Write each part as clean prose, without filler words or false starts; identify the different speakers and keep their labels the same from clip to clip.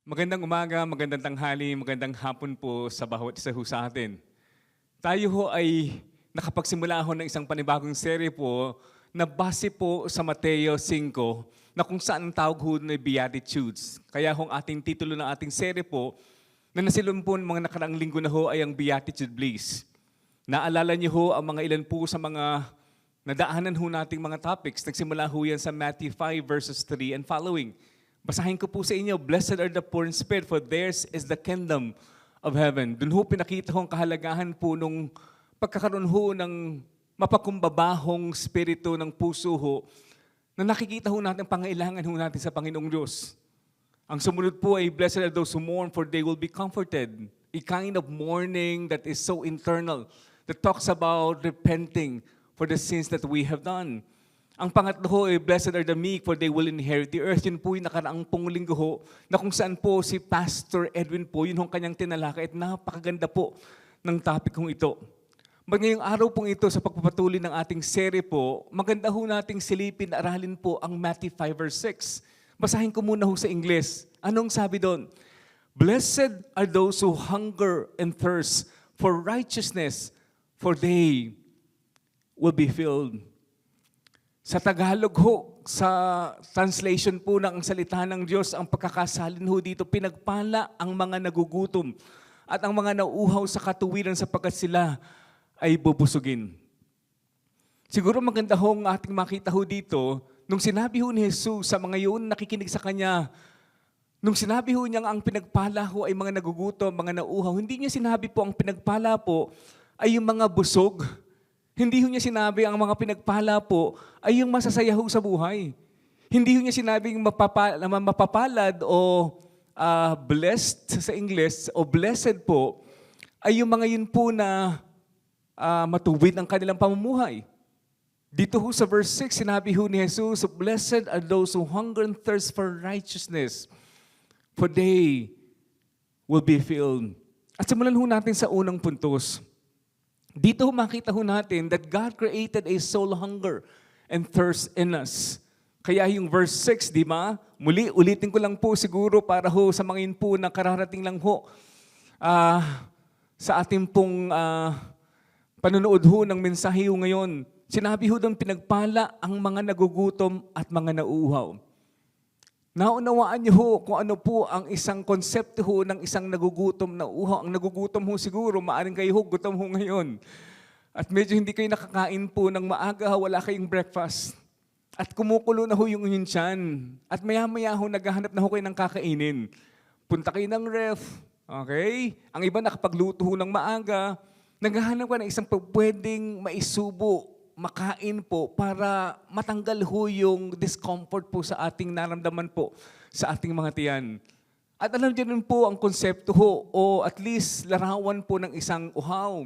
Speaker 1: Magandang umaga, magandang tanghali, magandang hapon po sa bawat isa ho sa atin. Tayo ho ay nakapagsimula ho ng isang panibagong serye po na base po sa Mateo 5 na kung saan ang tawag ho na Beatitudes. Kaya ho ang ating titulo ng ating serye po na nasilun po ng mga nakaraang linggo na ho ay ang Beatitude Bliss. Naalala niyo ho ang mga ilan po sa mga nadaanan ho nating mga topics. Nagsimula ho yan sa Matthew 5 verses 3 and following. Basahin ko po sa inyo, "Blessed are the poor in spirit, for theirs is the kingdom of heaven." Doon ho pinakita ho ang kahalagahan po nung pagkakaroon ho ng mapakumbabahong spirito ng puso ho na nakikita ho natin ang pangailangan ho natin sa Panginoong Diyos. Ang sumunod po ay, "Blessed are those who mourn, for they will be comforted." A kind of mourning that is so internal, that talks about repenting for the sins that we have done. Ang pangatlo ho ay, "Blessed are the meek, for they will inherit the earth." Yun po yung nakaraang pong linggo ho, na kung saan po si Pastor Edwin po, yun hong kanyang tinalakay at napakaganda po ng topic kong ito. Ngayong araw pong ito, sa pagpapatuloy ng ating serye po, maganda ho nating silipin, aralin po ang Matthew 5 verse 6. Basahin ko muna ho sa Ingles. Anong sabi doon? "Blessed are those who hunger and thirst for righteousness, for they will be filled." Sa Tagalog ho, sa translation po ng salita ng Diyos, ang pagkakasalin ho dito, "Pinagpala ang mga nagugutom at ang mga nauuhaw sa katuwiran sapagkat sila ay bubusugin." Siguro maganda ho ang ating makita ho dito, nung sinabi ho ni Jesus sa mga yun nakikinig sa Kanya, nung sinabi ho niyang ang pinagpala ho ay mga nagugutom, mga nauuhaw, hindi niya sinabi po ang pinagpala po ay yung mga busog. Hindi ho niya sinabi ang mga pinagpala po ay yung masasaya ho sa buhay. Hindi ho niya sinabing mapapalad o blessed sa English o blessed po ay yung mga yun po na matuwid ang kanilang pamumuhay. Dito ho sa verse 6, sinabi ho ni Jesus, "Blessed are those who hunger and thirst for righteousness, for they will be filled." At simulan ho natin sa unang puntos. Dito makita ho natin that God created a soul hunger and thirst in us. Kaya yung verse 6, di ba? Muli, ulitin ko lang po siguro para ho sa mga yun po na kararating lang ho sa ating pong panonood ho ng mensahe ho ngayon. Sinabi ho doon, pinagpala ang mga nagugutom at mga nauuhaw. Naunawaan niyo ho kung ano po ang isang konsepto ho ng isang nagugutom na uhaw. Ang nagugutom ho siguro, maaring kayo ho, gutom ho ngayon. At medyo hindi kayo nakakain po ng maaga, wala kayong breakfast. At kumukulo na ho yung inyong tiyan. At maya-maya ho, naghahanap na ho kayo ng kakainin. Punta kayo ng ref, okay? Ang iba nakapagluto ho ng maaga. Naghahanap ka ng isang pwedeng maisubo, makain po para matanggal ho yung discomfort po sa ating naramdaman po sa ating mga tiyan. At alam niyo rin po ang konsepto ho o at least larawan po ng isang uhaw.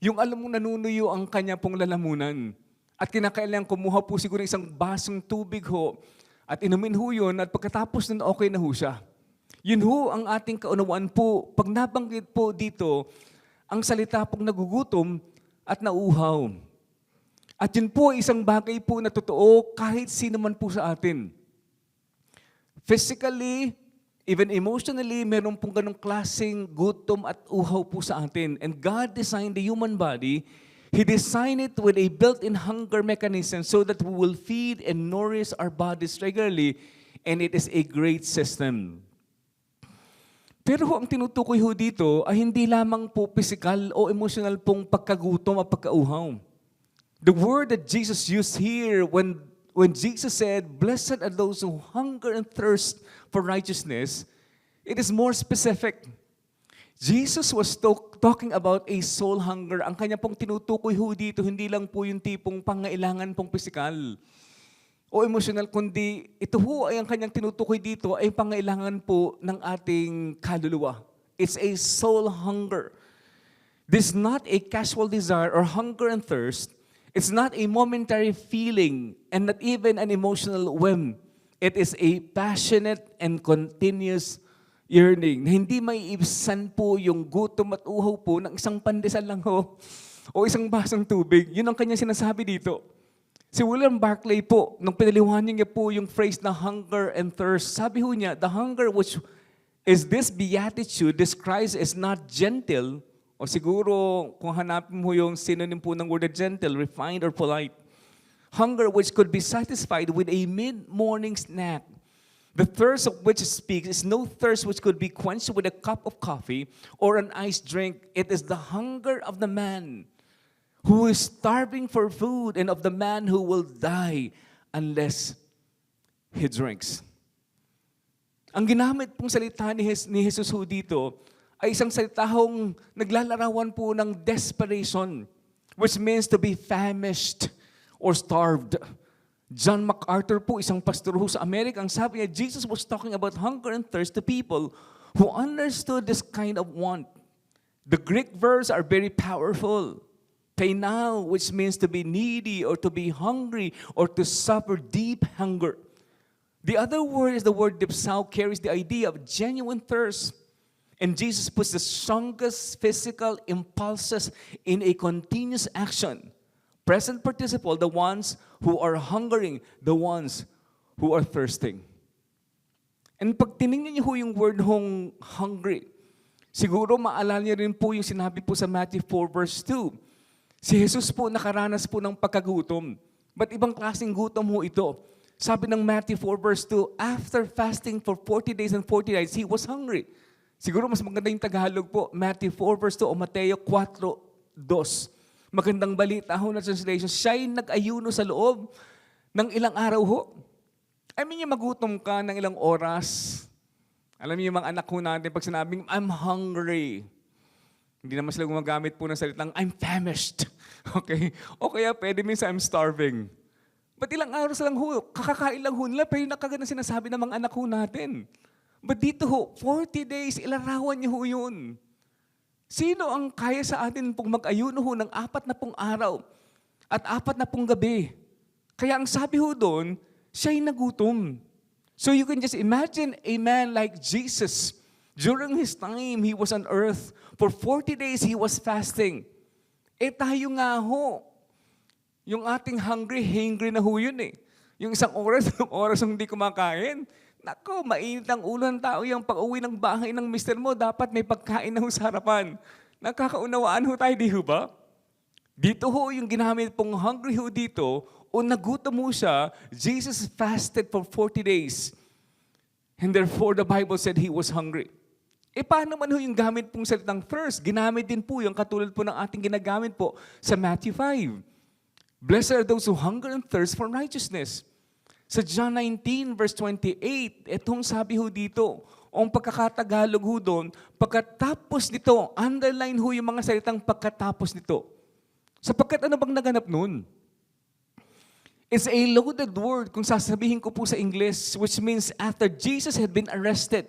Speaker 1: Yung alam mong nanunuyo ang kanya pong lalamunan. At kinakailangan kumuha po siguro isang basong tubig ho at inumin ho yun at pagkatapos nun okay na ho siya. Yun ho ang ating kaunawaan po. Pag nabanggit po dito, ang salita pong nagugutom at nauuhaw. At yun po, isang bagay po na totoo kahit sino man po sa atin. Physically, even emotionally, meron pong ganong klaseng gutom at uhaw po sa atin. And God designed the human body. He designed it with a built-in hunger mechanism so that we will feed and nourish our bodies regularly. And it is a great system. Pero ang tinutukoy ho dito ay hindi lamang po physical o emotional pong pagkagutom at pagkauhaw. The word that Jesus used here when Jesus said, "Blessed are those who hunger and thirst for righteousness," it is more specific. Jesus was talking about a soul hunger. Ang kanya pong tinutukoy ho dito, hindi lang po yung tipong pangailangan pong physical o emotional, kundi ito ho ay ang kanyang tinutukoy dito ay pangailangan po ng ating kaluluwa. It's a soul hunger. This is not a casual desire or hunger and thirst. It's not a momentary feeling and not even an emotional whim. It is a passionate and continuous yearning na hindi may ibsan po yung gutom at uhaw po ng isang pandesal lang ho o isang basang tubig. Yun ang kanya sinasabi dito. Si William Barclay po, nung pinaliwanag niya po yung phrase na hunger and thirst, sabi ho niya, the hunger which is this beatitude describes as not gentle, o siguro kung hanapin mo yung synonym po ng word na gentle, refined or polite. Hunger which could be satisfied with a mid-morning snack. The thirst of which it speaks is no thirst which could be quenched with a cup of coffee or an iced drink. It is the hunger of the man who is starving for food and of the man who will die unless he drinks. Ang ginamit pong salita ni Jesus ho dito ay isang salita hong naglalarawan po ng desperation, which means to be famished or starved. John MacArthur po, isang pastor ho sa Amerika, ang sabi niya, Jesus was talking about hunger and thirst to people who understood this kind of want. The Greek verbs are very powerful. Painao, which means to be needy or to be hungry or to suffer deep hunger. The other word is the word dipsao, carries the idea of genuine thirst. And Jesus puts the strongest physical impulses in a continuous action. Present participle, the ones who are hungering, the ones who are thirsting. And pag tinignan niyo ho yung word hong hungry, siguro maalala niyo rin po yung sinabi po sa Matthew 4 verse 2. Si Jesus po nakaranas po ng pagkagutom. Ba't ibang klaseng gutom ho ito? Sabi ng Matthew 4 verse 2, after fasting for 40 days and 40 nights, he was hungry. Siguro mas maganda yung Tagalog po, Matthew 4 verse 2 o Mateo 4:2. Magandang balita ho na translation, siya'y nag-ayuno sa loob ng ilang araw ho. I mean, yung magutom ka ng ilang oras. Alam niyo yung mga anak ho natin, pag sinabing, I'm hungry. Hindi naman sila gumagamit po ng salitang, I'm famished. Okay? O kaya pwede minsan, I'm starving. Ba't ilang araw lang ho, kakakain lang ho nila, pero yung nakaganda sinasabi ng mga anak ho natin. But dito ho, 40 days, ilarawan niyo ho yun. Sino ang kaya sa atin pong mag-ayuno ho ng 40 araw at 40 gabi? Kaya ang sabi ho doon, siya'y nagutom. So you can just imagine a man like Jesus. During his time, he was on earth. For 40 days, he was fasting. Tayo nga ho, yung ating hungry na ho yun eh. Yung isang oras hindi kumakain. Nako, mainit ang ulo ng tao yung pag-uwi ng bahay ng mister mo, dapat may pagkain na ho sa harapan. Nakakaunawaan ho tayo, di ho ba? Dito ho, yung ginamit pong hungry ho dito, o nagutom mo siya, Jesus fasted for 40 days. And therefore, the Bible said he was hungry. Paano man ho yung gamit pong salitang thirst? Ginamit din po yung katulad po ng ating ginagamit po sa Matthew 5. Blessed are those who hunger and thirst for righteousness. Sa John 19 verse 28, itong sabi ho dito, o ang pagkakatagalog ho doon, pagkatapos nito, underline ho yung mga salitang pagkatapos nito. Sapagkat ano bang naganap nun? It's a loaded word kung sasabihin ko po sa English, which means after Jesus had been arrested,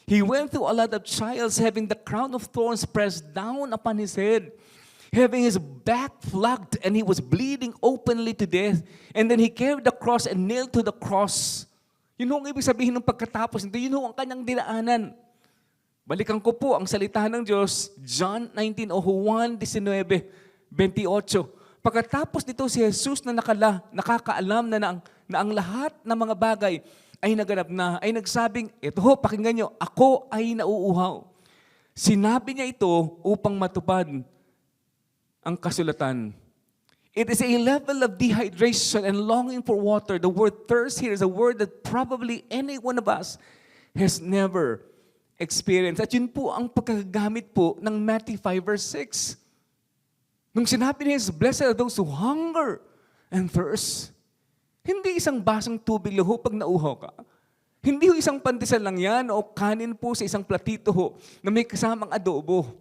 Speaker 1: he went through a lot of trials, having the crown of thorns pressed down upon his head, having his back flogged, and he was bleeding openly to death. And then he carried the cross and nailed to the cross. Yun ho ang ibig sabihin ng pagkatapos nito. Yun ho ang kanyang dinaanan. Balikan ko po ang salita ng Diyos, John 19 o Juan 19:28. Pagkatapos nito si Jesus na nakakaalam na ang lahat ng mga bagay ay naganap na, ay nagsabing, ito ho, pakinggan nyo, ako ay nauuhaw. Sinabi niya ito upang matupad ang kasulatan. It is a level of dehydration and longing for water. The word thirst here is a word that probably any one of us has never experienced. At yun po ang pagkagamit po ng Matthew 5 verse 6. Nung sinabi niya, blessed are those who hunger and thirst. Hindi isang basong tubig lang ho pag nauhaw ka. Hindi ho isang pandesal lang yan o kanin po sa isang platito ho na may kasamang adobo.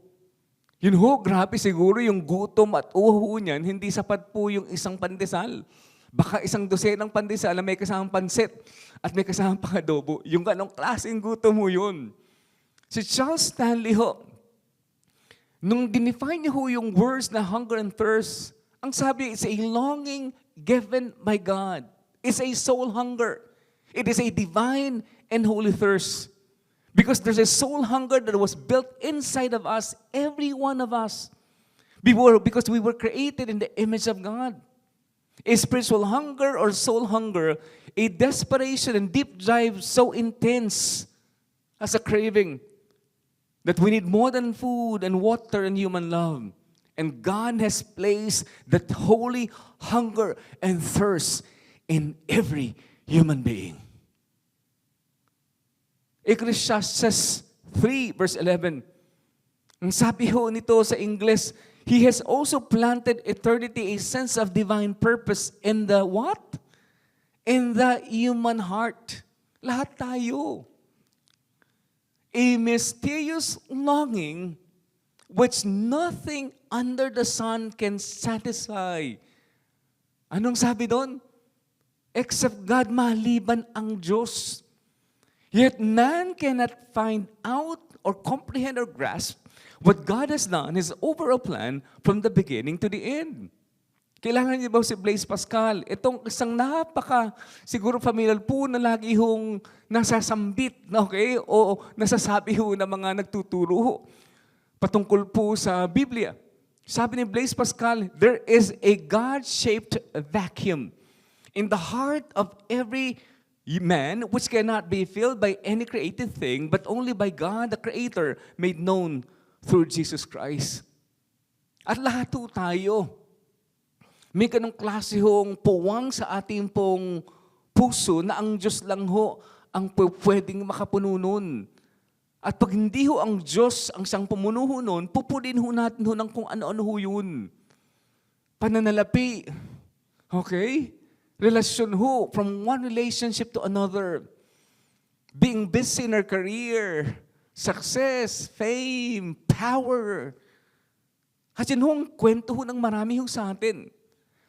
Speaker 1: Yun ho, grabe siguro yung gutom at uho niyan, hindi sapat po yung isang pandesal. Baka isang dosenang pandesal na may kasamang pansit at may kasamang pang-adobo. Yung ganong klaseng gutom mo yun. Si Charles Stanley ho, nung dinefine niya ho yung words na hunger and thirst, ang sabi, it's a longing given by God. It's a soul hunger. It is a divine and holy thirst. Because there's a soul hunger that was built inside of us, every one of us. Because we were created in the image of God. A spiritual hunger or soul hunger, a desperation and deep drive so intense as a craving. That we need more than food and water and human love. And God has placed that holy hunger and thirst in every human being. Ecclesiastes 3 verse 11. Ang sabi ho nito sa English, He has also planted eternity, a sense of divine purpose in the what? In the human heart. Lahat tayo. A mysterious longing which nothing under the sun can satisfy. Anong sabi doon? Except God, maliban ang Diyos. Yet none cannot find out or comprehend or grasp what God has done, His overall plan from the beginning to the end. Kailangan niyo ba si Blaise Pascal? Itong isang siguro familiar po na lagi hong nasasambit, okay? O nasasabi ho ng mga nagtuturo ho patungkol po sa Biblia. Sabi ni Blaise Pascal, there is a God-shaped vacuum in the heart of every man which cannot be filled by any created thing, but only by God, the Creator, made known through Jesus Christ. At lahat po tayo, may ganong klase hong puwang sa ating pong puso na ang Diyos lang ho ang pwedeng makapuno nun. At pag hindi ho ang Diyos ang siyang pumuno ho nun, pupulin ho natin ho ng kung ano-ano ho yun. Pananalapi. Okay? Relasyon ho, from one relationship to another. Being busy in our career, success, fame, power. At yun ho ang kwento ho ng marami ho sa atin.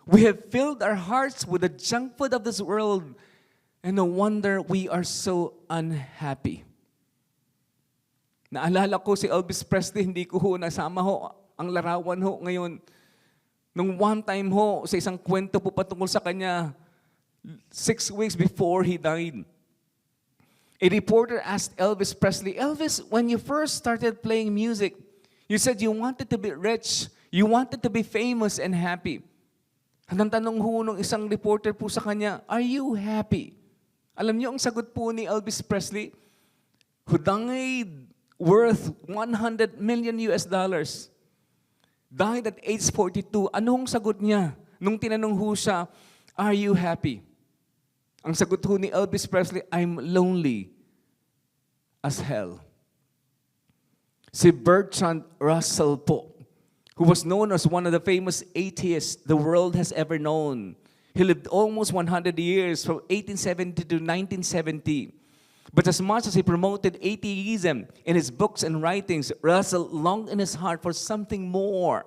Speaker 1: We have filled our hearts with the junk food of this world, and no wonder we are so unhappy. Naalala ko si Elvis Presley, hindi ko ho nasama ho ang larawan ho ngayon. Nung one time ho, sa isang kwento po patungkol sa kanya, 6 weeks before he died, a reporter asked Elvis Presley, Elvis, when you first started playing music, you said you wanted to be rich, you wanted to be famous and happy. Ang tanong ho nung isang reporter po sa kanya, are you happy? Alam niyo ang sagot po ni Elvis Presley, who died worth $100 million, died at age 42. Anong sagot niya nung tinanong ho siya, are you happy? Ang sagot ho ni Elvis Presley, I'm lonely as hell. Si Bertrand Russell po, who was known as one of the famous atheists the world has ever known. He lived almost 100 years, from 1870 to 1970. But as much as he promoted atheism in his books and writings, Russell longed in his heart for something more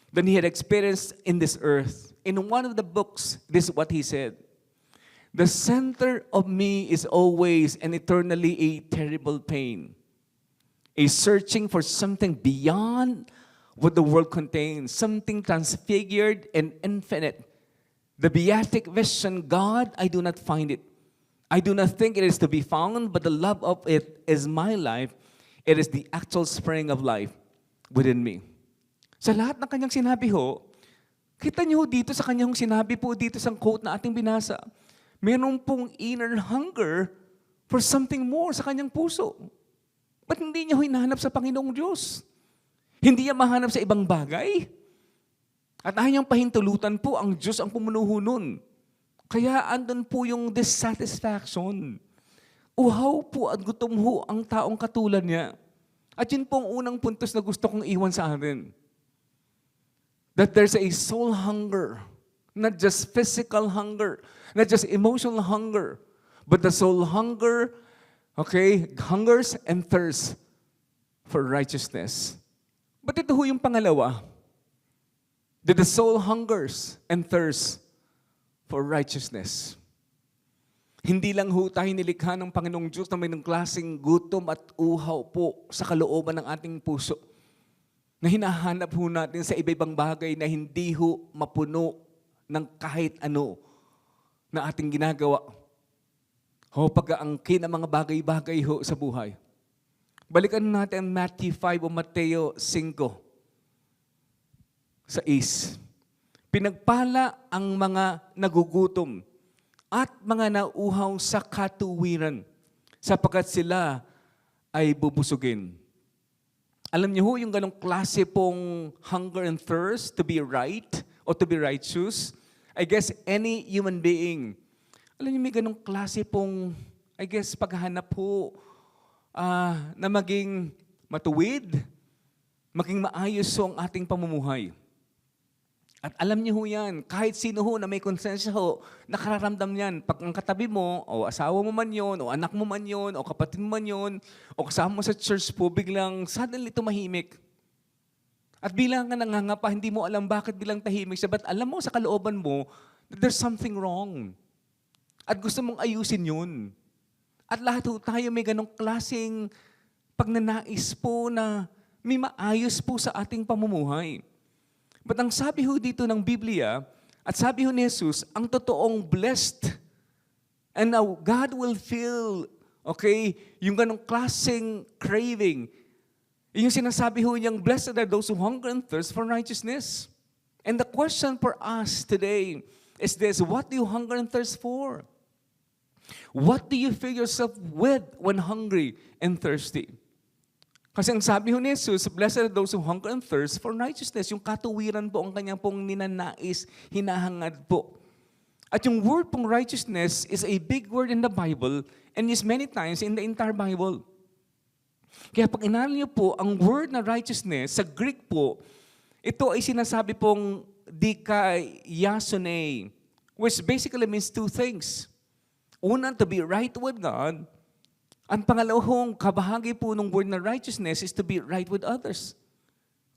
Speaker 1: than he had experienced in this earth. In one of the books, this is what he said, the center of me is always and eternally a terrible pain, a searching for something beyond what the world contains, something transfigured and infinite. The beatific vision, God, I do not find it. I do not think it is to be found, but the love of it is my life. It is the actual spring of life within me. Sa lahat ng kanyang sinabi ho, kita niyo dito sa kanyang sinabi po dito sa quote na ating binasa, meron pong inner hunger for something more sa kanyang puso. Ba't hindi niya hinahanap sa Panginoong Diyos? Hindi niya mahanap sa ibang bagay? At ayaw niyang pahintulutan po ang Diyos ang pumunuho nun. Kaya andun po yung dissatisfaction. Uhaw po at gutom ho ang taong katulad niya. At yun po ang unang puntos na gusto kong iwan sa atin. That there's a soul hunger. Not just physical hunger. Not just emotional hunger. But the soul hunger, okay, hungers and thirsts for righteousness. But ito ho yung pangalawa. That the soul hungers and thirsts for righteousness. Hindi lang ho tayo nilikha ng Panginoong Diyos na may ng klaseng gutom at uhaw po sa kalooban ng ating puso na hinahanap ho natin sa iba-ibang bagay na hindi ho mapuno ng kahit ano na ating ginagawa. Ho, pag-aangkin ang mga bagay-bagay ho sa buhay. Balikan natin Matthew 5 o Mateo 5. Sa is, pinagpala ang mga nagugutom at mga nauuhaw sa katuwiran sapagkat sila ay bubusugin. Alam niyo ho, yung ganong klase pong hunger and thirst to be right or to be righteous, I guess any human being, alam niyo may ganong klase pong, I guess, paghahanap po na maging matuwid, maging maayos ho ang ating pamumuhay. At alam niyo ho yan, kahit sino ho na may konsensya ho, nakararamdam yan. Pag ang katabi mo, o asawa mo man yon, o anak mo man yon, o kapatid mo man yon, o kasama mo sa church po, biglang suddenly tumahimik. At bilang ka nangangapa, hindi mo alam bakit bilang tahimik siya, but alam mo sa kalooban mo, that there's something wrong. At gusto mong ayusin yun. At lahat ho tayo may ganong klaseng pagnanais po na may maayos po sa ating pamumuhay. But ang sabi ho dito ng Biblia, at sabi ho ni Jesus, ang totoong blessed, and now God will fill, okay, yung ganong klaseng craving. Yung sinasabi ho niyang, blessed are those who hunger and thirst for righteousness. And the question for us today is this, what do you hunger and thirst for? What do you fill yourself with when hungry and thirsty? Kasi ang sabi ho ni Jesus, blessed are those who hunger and thirst for righteousness. Yung katuwiran po ang kanyang pong ninanais, hinahangad po. At yung word pong righteousness is a big word in the Bible and is many times in the entire Bible. Kaya pag inaral niyo po, ang word na righteousness, sa Greek po, ito ay sinasabi pong dikaiasone, which basically means two things. Una, to be right with God. Ang pangalawang kabahagi po ng word na righteousness is to be right with others.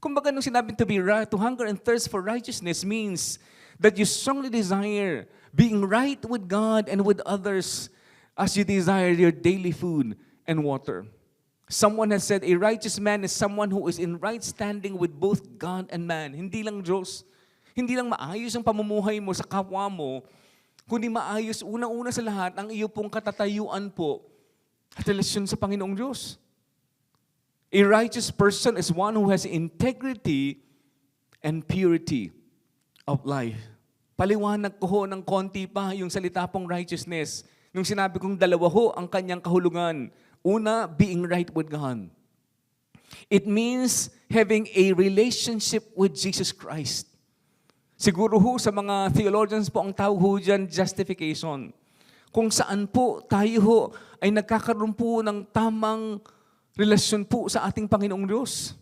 Speaker 1: Kumbaga nung sinabing to be right, to hunger and thirst for righteousness means that you strongly desire being right with God and with others as you desire your daily food and water. Someone has said, a righteous man is someone who is in right standing with both God and man. Hindi lang Diyos. Hindi lang maayos ang pamumuhay mo sa kapwa mo, kundi maayos unang-una sa lahat ang iyo pong katatayuan po at relasyon sa Panginoong Diyos. A righteous person is one who has integrity and purity of life. Paliwanag ko ho ng konti pa yung salita pong righteousness. Nung sinabi kong dalawa ho ang kanyang kahulugan. Una, being right with God. It means having a relationship with Jesus Christ. Siguro ho sa mga theologians po ang tawag ho dyan, justification. Kung saan po tayo ho ay nagkakaroon po ng tamang relasyon po sa ating Panginoong Diyos.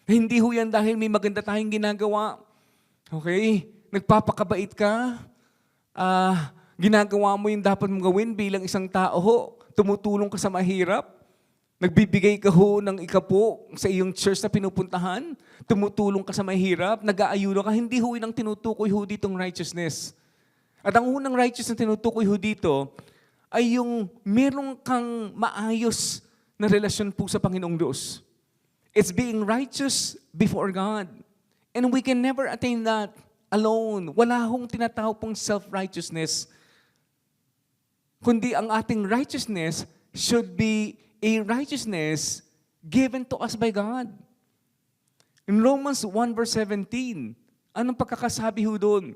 Speaker 1: Hindi ho yan dahil may maganda tayong ginagawa. Okay? Nagpapakabait ka. Ginagawa mo yung dapat mong gawin bilang isang tao ho. Tumutulong ka sa mahirap. Nagbibigay ka ho ng ikapo sa iyong church na pinupuntahan. Tumutulong ka sa mahirap. Nag-aayuno ka. Hindi ho yun ang tinutukoy ho ditong righteousness. At ang unang righteous na tinutukoy ho dito ay yung meron kang maayos na relasyon po sa Panginoong Diyos. It's being righteous before God. And we can never attain that alone. Wala hong tinatawag pong self-righteousness. Kundi ang ating righteousness should be a righteousness given to us by God. In Romans 1 verse 17, anong pagkakasabi ho doon?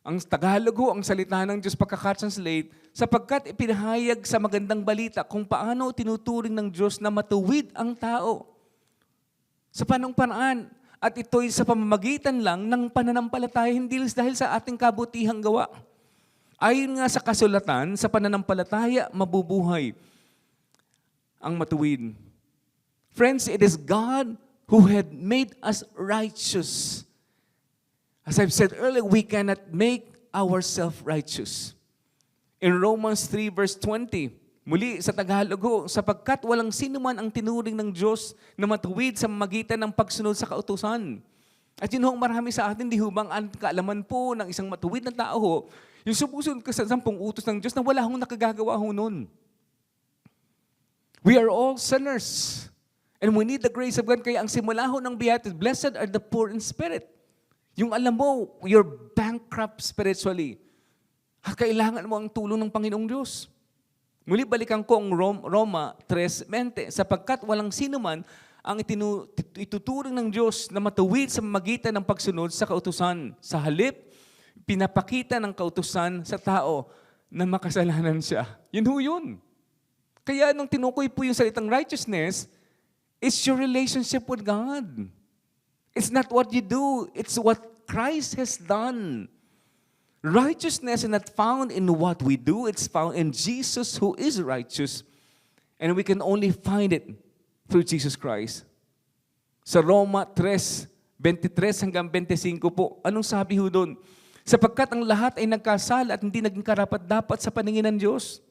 Speaker 1: Ang Tagalog ho, ang salita ng Diyos pagkakatranslate, sapagkat ipinahayag sa magandang balita kung paano tinuturing ng Diyos na matuwid ang tao. Sa panong paraan, at ito'y sa pamamagitan lang ng pananampalataya, hindi dahil sa ating kabutihang gawa. Ayon nga sa kasulatan, sa pananampalataya, mabubuhay ang matuwid. Friends, it is God who had made us righteous. As I've said earlier, we cannot make ourselves righteous. In Romans 3 verse 20, muli sa Tagalog ho, sapagkat walang sino man ang tinuring ng Diyos na matuwid sa magitan ng pagsunod sa kautusan. At yun ho, marami sa atin, di ho bang ang kaalaman po ng isang matuwid na tao ho, yung sumusunod ka sa 10 utos ng Diyos na wala hong nakagagawa ho nun. We are all sinners. And we need the grace of God. Kaya ang simula ho ng Beatitudes, blessed are the poor in spirit. Yung alam mo, you're bankrupt spiritually. Kailangan mo ang tulong ng Panginoong Diyos. Muli balikan ko ang Roma 3:20, sapagkat walang sino man ang ituturing ng Diyos na matuwid sa magitan ng pagsunod sa kautusan. Sa halip, pinapakita ng kautusan sa tao na makasalanan siya. Yun ho yun. Kaya nung tinukoy po yung salitang righteousness, it's your relationship with God. It's not what you do, it's what Christ has done. Righteousness is not found in what we do, it's found in Jesus who is righteous. And we can only find it through Jesus Christ. Sa Roma 3:23 hanggang 25 po, anong sabi ho doon? Sapagkat ang lahat ay nagkasala at hindi naging karapat-dapat sa paningin ng Diyos.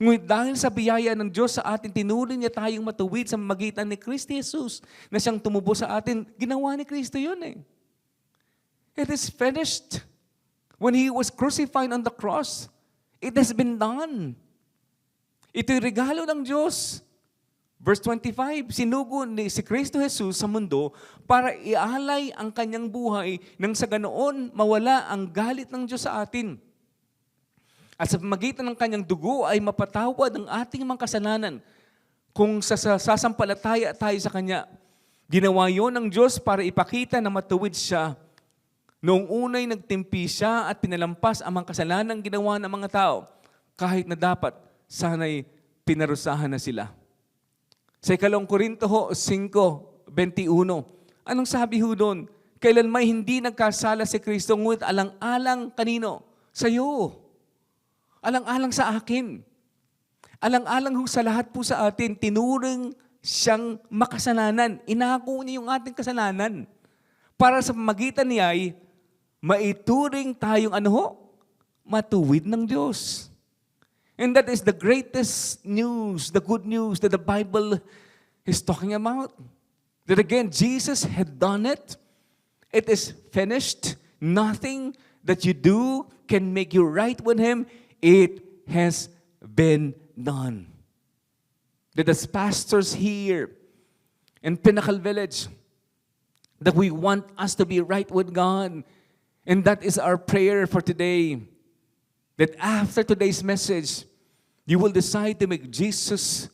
Speaker 1: Ngunit dahil sa biyaya ng Diyos sa atin, tinuring niya tayong matuwid sa magitan ni Kristo Jesus na siyang tumubo sa atin. Ginawa ni Kristo yun eh. It is finished. When He was crucified on the cross, it has been done. Ito'y regalo ng Diyos. Verse 25, sinugo ni si Kristo Jesus sa mundo para ialay ang kanyang buhay nang sa ganoon mawala ang galit ng Diyos sa atin. At sa pamagitan ng kanyang dugo ay mapatawad ang ating mga kasalanan kung sasampalataya tayo sa Kanya. Ginawa yon ng Diyos para ipakita na matuwid siya. Noong unay nagtimpi siya at pinalampas ang mga kasalanang ginawa ng mga tao kahit na dapat sana'y pinarusahan na sila. Sa 2 Korinto 5:21, anong sabi ho doon? Kailan may hindi nagkasala si Kristo, ngunit alang-alang kanino? Sa'yo. Alang-alang sa akin. Alang-alang ho sa lahat po sa atin, tinuring siyang makasalanan. Inako niya yung ating kasalanan. Para sa pamagitan niya ay maituring tayong matuwid ng Diyos. And that is the greatest news, the good news that the Bible is talking about. That again, Jesus had done it. It is finished. Nothing that you do can make you right with Him. It has been done. That as pastors here in Pinnacle Village, that we want us to be right with God. And that is our prayer for today. That after today's message, you will decide to make Jesus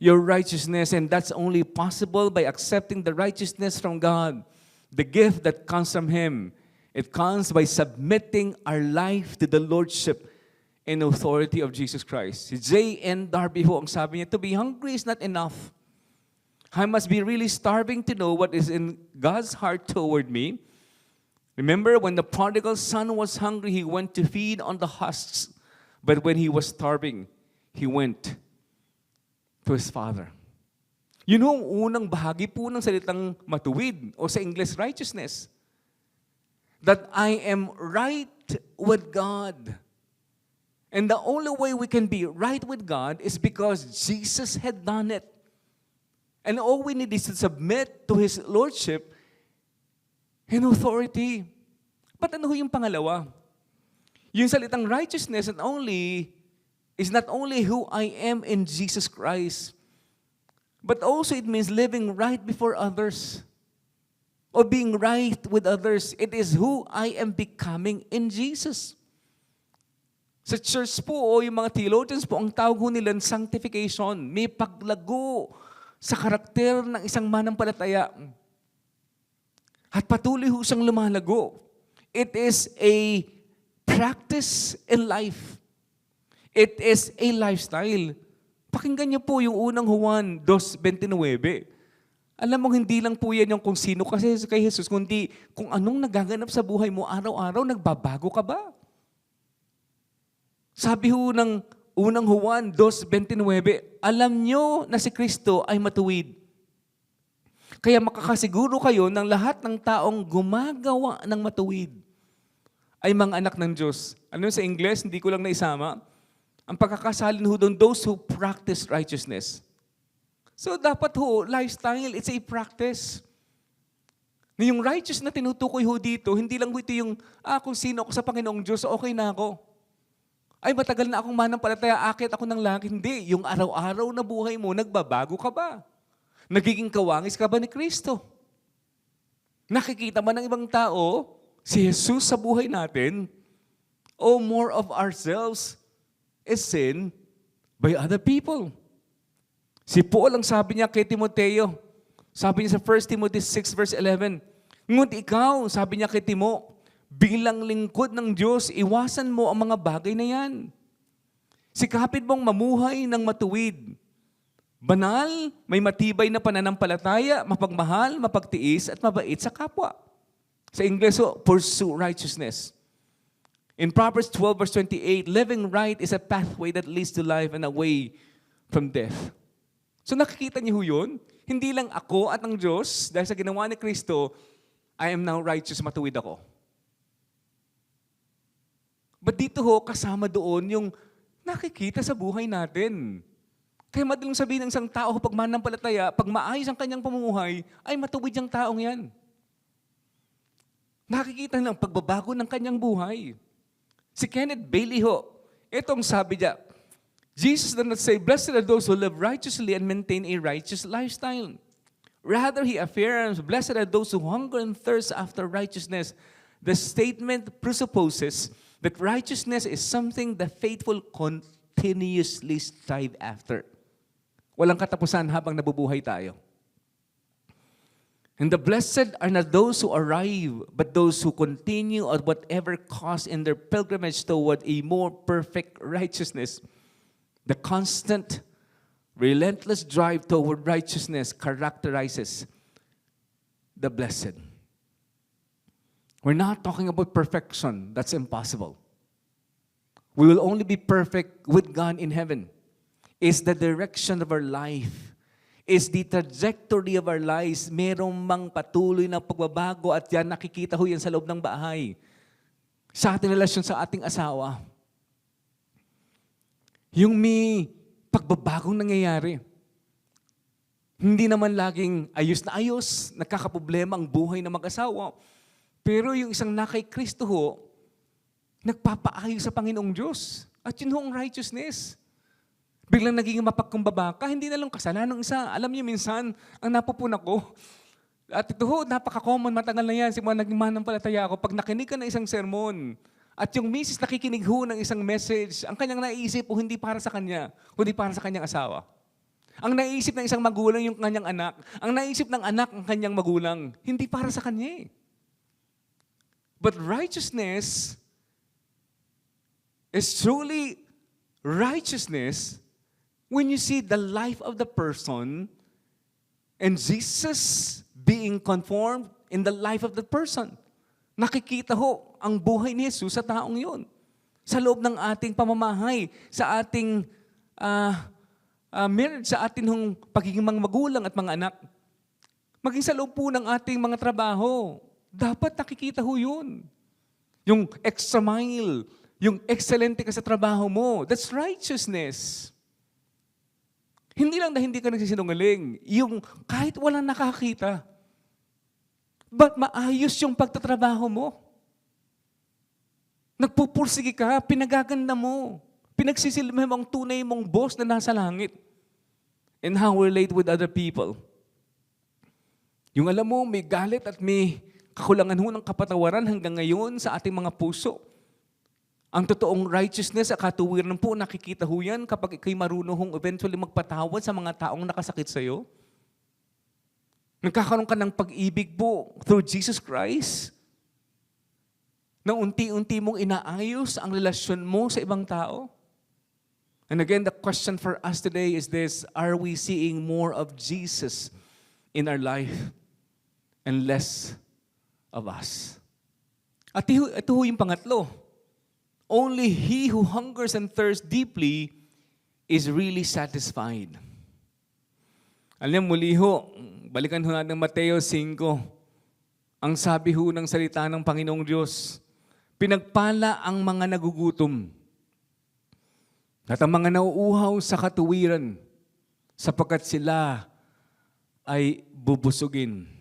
Speaker 1: your righteousness, and that's only possible by accepting the righteousness from God, the gift that comes from Him. It comes by submitting our life to the Lordship and authority of Jesus Christ. Si J.N. Darby ho, ang sabi niya, to be hungry is not enough. I must be really starving to know what is in God's heart toward me. Remember, when the prodigal son was hungry, he went to feed on the husks. But when he was starving, he went to his father. Yun ang unang bahagi po ng salitang matuwid o sa English, righteousness. That I am right with God. And the only way we can be right with God is because Jesus had done it. And all we need is to submit to His Lordship and authority. But ano yung pangalawa? Yung salitang righteousness is not only who I am in Jesus Christ, but also it means living right before others or being right with others. It is who I am becoming in Jesus. Sa church po o yung mga theologians po, ang tawag ho nila sanctification. May paglago sa karakter ng isang manampalataya. At patuloy ho siyang lumalago. It is a practice in life. It is a lifestyle. Pakinggan niyo po yung unang Juan 2:29. Alam mo, hindi lang po yan yung kung sino kasi kay Jesus, kundi kung anong nagaganap sa buhay mo araw-araw, nagbabago ka ba? Sabi ho ng unang Juan 2:29, alam nyo na si Kristo ay matuwid. Kaya makakasiguro kayo ng lahat ng taong gumagawa ng matuwid ay mga anak ng Diyos. Ano sa English? Hindi ko lang naisama. Ang pagkakasalin ho doon, those who practice righteousness. So dapat ho, lifestyle, it's a practice. Na yung righteous na tinutukoy ho dito, hindi lang ho ito yung, kung sino ako sa Panginoong Diyos, okay na ako. Ay, matagal na akong manampalataya, akit ako ng langit. Hindi, yung araw-araw na buhay mo, nagbabago ka ba? Nagiging kawangis ka ba ni Kristo? Nakikita ba ng ibang tao, si Jesus sa buhay natin, o more of ourselves is sin by other people? Si Paul, ang sabi niya kay Timoteo, sabi niya sa 1 Timothy 6:11, ngunit ikaw, sabi niya kay Timo, bilang lingkod ng Diyos, iwasan mo ang mga bagay na yan. Sikapin mong mamuhay ng matuwid. Banal, may matibay na pananampalataya, mapagmahal, mapagtiis, at mabait sa kapwa. Sa Ingles, pursue righteousness. In Proverbs 12 verse 28, living right is a pathway that leads to life and away from death. So nakikita niyo yun? Hindi lang ako at ang Diyos, dahil sa ginawa ni Kristo, I am now righteous, matuwid ako. But dito kasama doon yung nakikita sa buhay natin. Kaya madaling sabihin ng isang tao kapag mananampalataya, pag maayos ang kanyang pamumuhay, ay matuwid ang taong yan. Nakikita ng pagbabago ng kanyang buhay. Si Kenneth Bailey itong sabi niya, Jesus did not say, blessed are those who live righteously and maintain a righteous lifestyle. Rather, he affirms, blessed are those who hunger and thirst after righteousness. The statement presupposes that righteousness is something the faithful continuously strive after. Walang katapusan habang nabubuhay tayo. And the blessed are not those who arrive, but those who continue at whatever cost in their pilgrimage toward a more perfect righteousness. The constant, relentless drive toward righteousness characterizes the blessed. We're not talking about perfection. That's impossible. We will only be perfect with God in heaven. It's the direction of our life. Is the trajectory of our lives. Merong mang patuloy na pagbabago at yan nakikita yan sa loob ng bahay. Sa ating relasyon sa ating asawa. Yung may pagbabagong nangyayari. Hindi naman laging ayos na ayos, nagkakaproblema ang buhay ng mag-asawa. Pero yung isang nakay Kristo nagpapaayos sa Panginoong Diyos. At yun ang righteousness. Biglang naging mapagkumbaba ka, hindi na lang kasalanan ng isa. Alam niyo minsan, ang napupuna ko, at ito napaka-common, matagal na yan, simula naging mananampalataya ako, pag nakinig ka ng isang sermon, at yung misis nakikinig ng isang message, ang kanyang naisip hindi para sa kanya, kundi para sa kanyang asawa. Ang naisip ng isang magulang yung kanyang anak, ang naisip ng anak ang kanyang magulang, hindi para sa kanya. But righteousness is truly righteousness when you see the life of the person and Jesus being conformed in the life of the person. Nakikita ang buhay ni Jesus sa taong yun. Sa loob ng ating pamamahay, sa ating marriage, sa ating pagiging mga magulang at mga anak. Maging sa loob po ng ating mga trabaho, dapat nakikita yun. Yung extra mile, yung excellente ka sa trabaho mo, that's righteousness. Hindi lang na hindi ka nagsisinungaling, yung kahit walang nakakita, but maayos yung pagtatrabaho mo. Nagpupursige ka, pinagaganda mo, pinagsisilbi mo ang tunay mong boss na nasa langit. And how we relate with other people. Yung alam mo, may galit at may kakulangan ng kapatawaran hanggang ngayon sa ating mga puso. Ang totoong righteousness at katuwiran po, nakikita yan kapag ikay marunong eventually magpatawad sa mga taong nakasakit sa iyo. Nagkakaroon ka ng pag-ibig po through Jesus Christ. Na unti-unti mong inaayos ang relasyon mo sa ibang tao. And again, the question for us today is this: are we seeing more of Jesus in our life and less of us? At ito yung pangatlo. Only he who hungers and thirsts deeply is really satisfied. Alam, muli balikan natin ng Mateo 5. Ang sabi ng salita ng Panginoong Diyos, pinagpala ang mga nagugutom at ang mga nauuhaw sa katuwiran sapagkat sila ay bubusugin.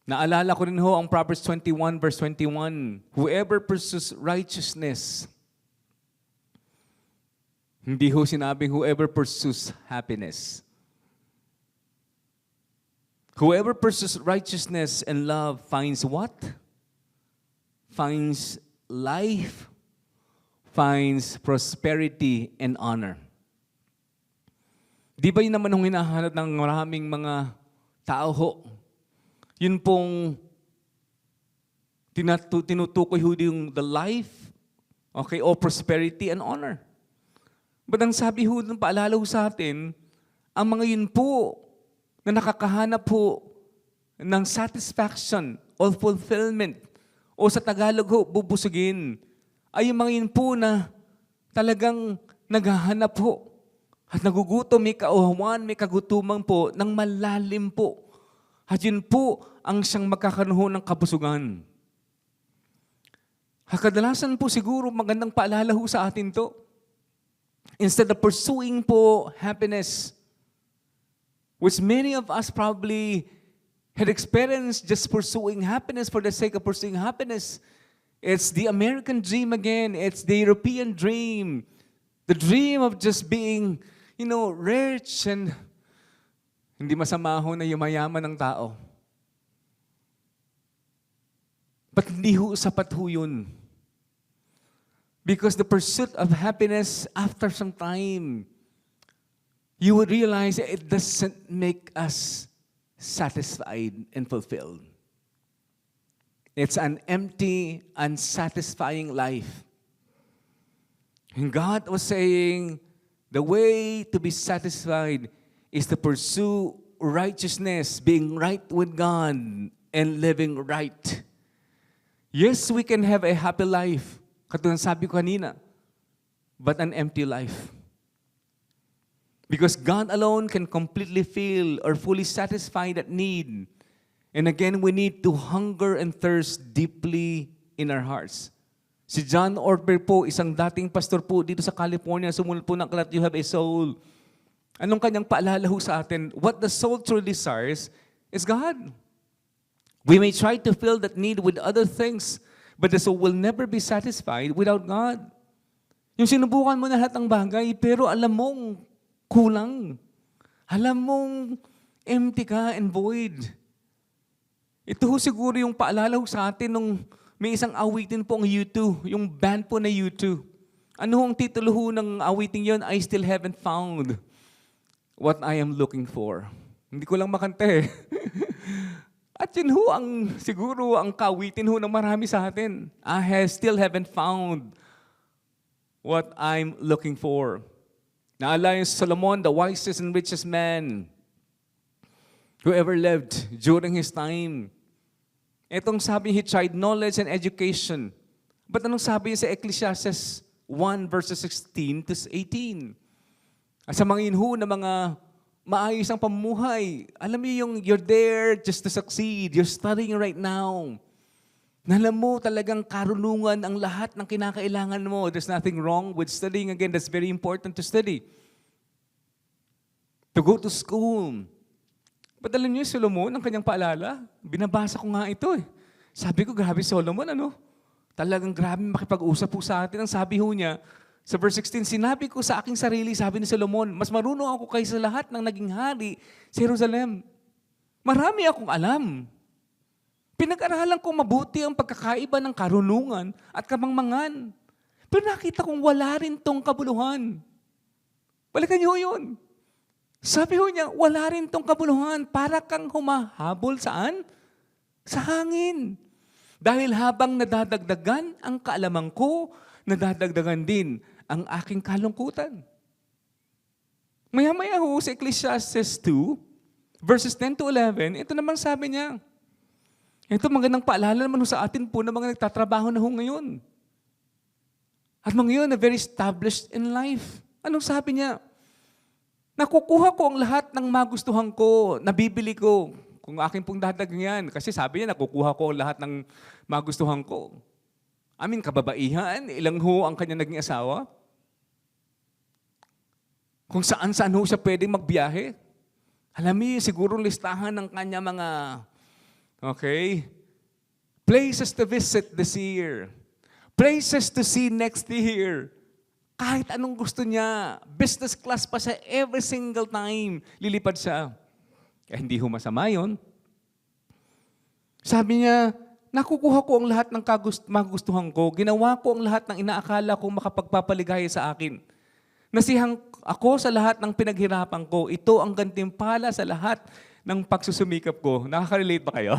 Speaker 1: Naalala ko rin ang Proverbs 21 verse 21. Whoever pursues righteousness, hindi sinabing whoever pursues happiness. Whoever pursues righteousness and love finds what? Finds life, finds prosperity and honor. Di ba yun naman hinahanap ng maraming mga tao Yun pong tinutukoy yung the life, okay, or prosperity and honor. But ang sabi ho ng paalala ho sa atin, ang mga yun po na nakakahanap po ng satisfaction or fulfillment o sa Tagalog ho, bubusugin, ay yung mga yun po na talagang naghahanap po at nagugutom, may kauhawan, may kagutuman po ng malalim po. At yun po ang siyang magkakaroon ng kabusugan. Kadalasan po siguro magandang paalala ho sa atin to. Instead of pursuing po happiness, which many of us probably had experienced just pursuing happiness for the sake of pursuing happiness. It's the American dream again. It's the European dream. The dream of just being, rich and hindi masama ho na yumayaman ng tao. But hindi ho sapat ho yun. Because the pursuit of happiness after some time, you would realize it doesn't make us satisfied and fulfilled. It's an empty, unsatisfying life. And God was saying, the way to be satisfied is to pursue righteousness, being right with God, and living right. Yes, we can have a happy life, katulad sabi ko kanina, but an empty life. Because God alone can completely fill or fully satisfy that need. And again, we need to hunger and thirst deeply in our hearts. Si John Ortberg po, isang dating pastor po dito sa California, sumunod po ng aklat, You Have a Soul. Anong kanyang paalala ho sa atin? What the soul truly desires is God. We may try to fill that need with other things, but the soul will never be satisfied without God. Yung sinubukan mo na lahat ng bagay, pero alam mong kulang. Alam mong empty ka and void. Ito ho siguro yung paalala ho sa atin nung may isang awitin po ang U2, yung band po na U2. Ano ho ang titulo ho ng awiting yon? I still haven't found what I am looking for. Hindi ko lang makanta eh. At yun ho ang siguro ang kawitin ho ng marami sa atin. Still haven't found what I'm looking for. Naalala yung Solomon, the wisest and richest man who ever lived during his time. Itong sabi, he tried knowledge and education. But anong sabi niya sa Ecclesiastes 1 verses 16 to 18? At sa mga inho na mga maayos ang pamumuhay, alam niyo yung you're there just to succeed. You're studying right now. Alam mo talagang karunungan ang lahat ng kinakailangan mo. There's nothing wrong with studying. Again, that's very important to study. To go to school. But alam niyo, Solomon, ang kanyang paalala, binabasa ko nga ito eh. Sabi ko, grabe Solomon, Talagang grabe makipag-usap po sa atin. Ang sabi ho niya, sa verse 16, sinabi ko sa aking sarili, sabi ni Solomon, mas marunong ako kaysa lahat ng naging hari sa Jerusalem. Marami akong alam. Pinag-aralan kong mabuti ang pagkakaiba ng karunungan at kamangmangan. Pero nakita kong wala rin tong kabuluhan. Balikan niyo yun. Sabi ho niya, wala rin tong kabuluhan. Para kang humahabol saan? Sa hangin. Dahil habang nadadagdagan ang kaalaman ko, nadadagdagan din ang aking kalungkutan. Maya-maya ho sa Ecclesiastes 2, verses 10 to 11, ito naman sabi niya. Ito magandang paalala naman ho sa atin po na mga nagtatrabaho na ho ngayon. At mga yun na very established in life. Anong sabi niya? Nakukuha ko ang lahat ng magustuhan ko, nabibili ko. Kung akin pong dadagyan. Kasi sabi niya, nakukuha ko ang lahat ng magustuhan ko. Kababaihan, ilang ho ang kanya naging asawa. Kung saan-saan ho siya pwedeng magbiyahe. Alam niyo, siguro listahan ng kanya mga, places to visit this year. Places to see next year. Kahit anong gusto niya. Business class pa siya every single time. Lilipad siya. Hindi ho masama yun. Sabi niya, nakukuha ko ang lahat ng magustuhan ko. Ginawa ko ang lahat ng inaakala kong makapagpapaligaya sa akin. Nasihang ako sa lahat ng pinaghirapan ko. Ito ang gantimpala sa lahat ng pagsusumikap ko. Nakaka-relate ba kayo?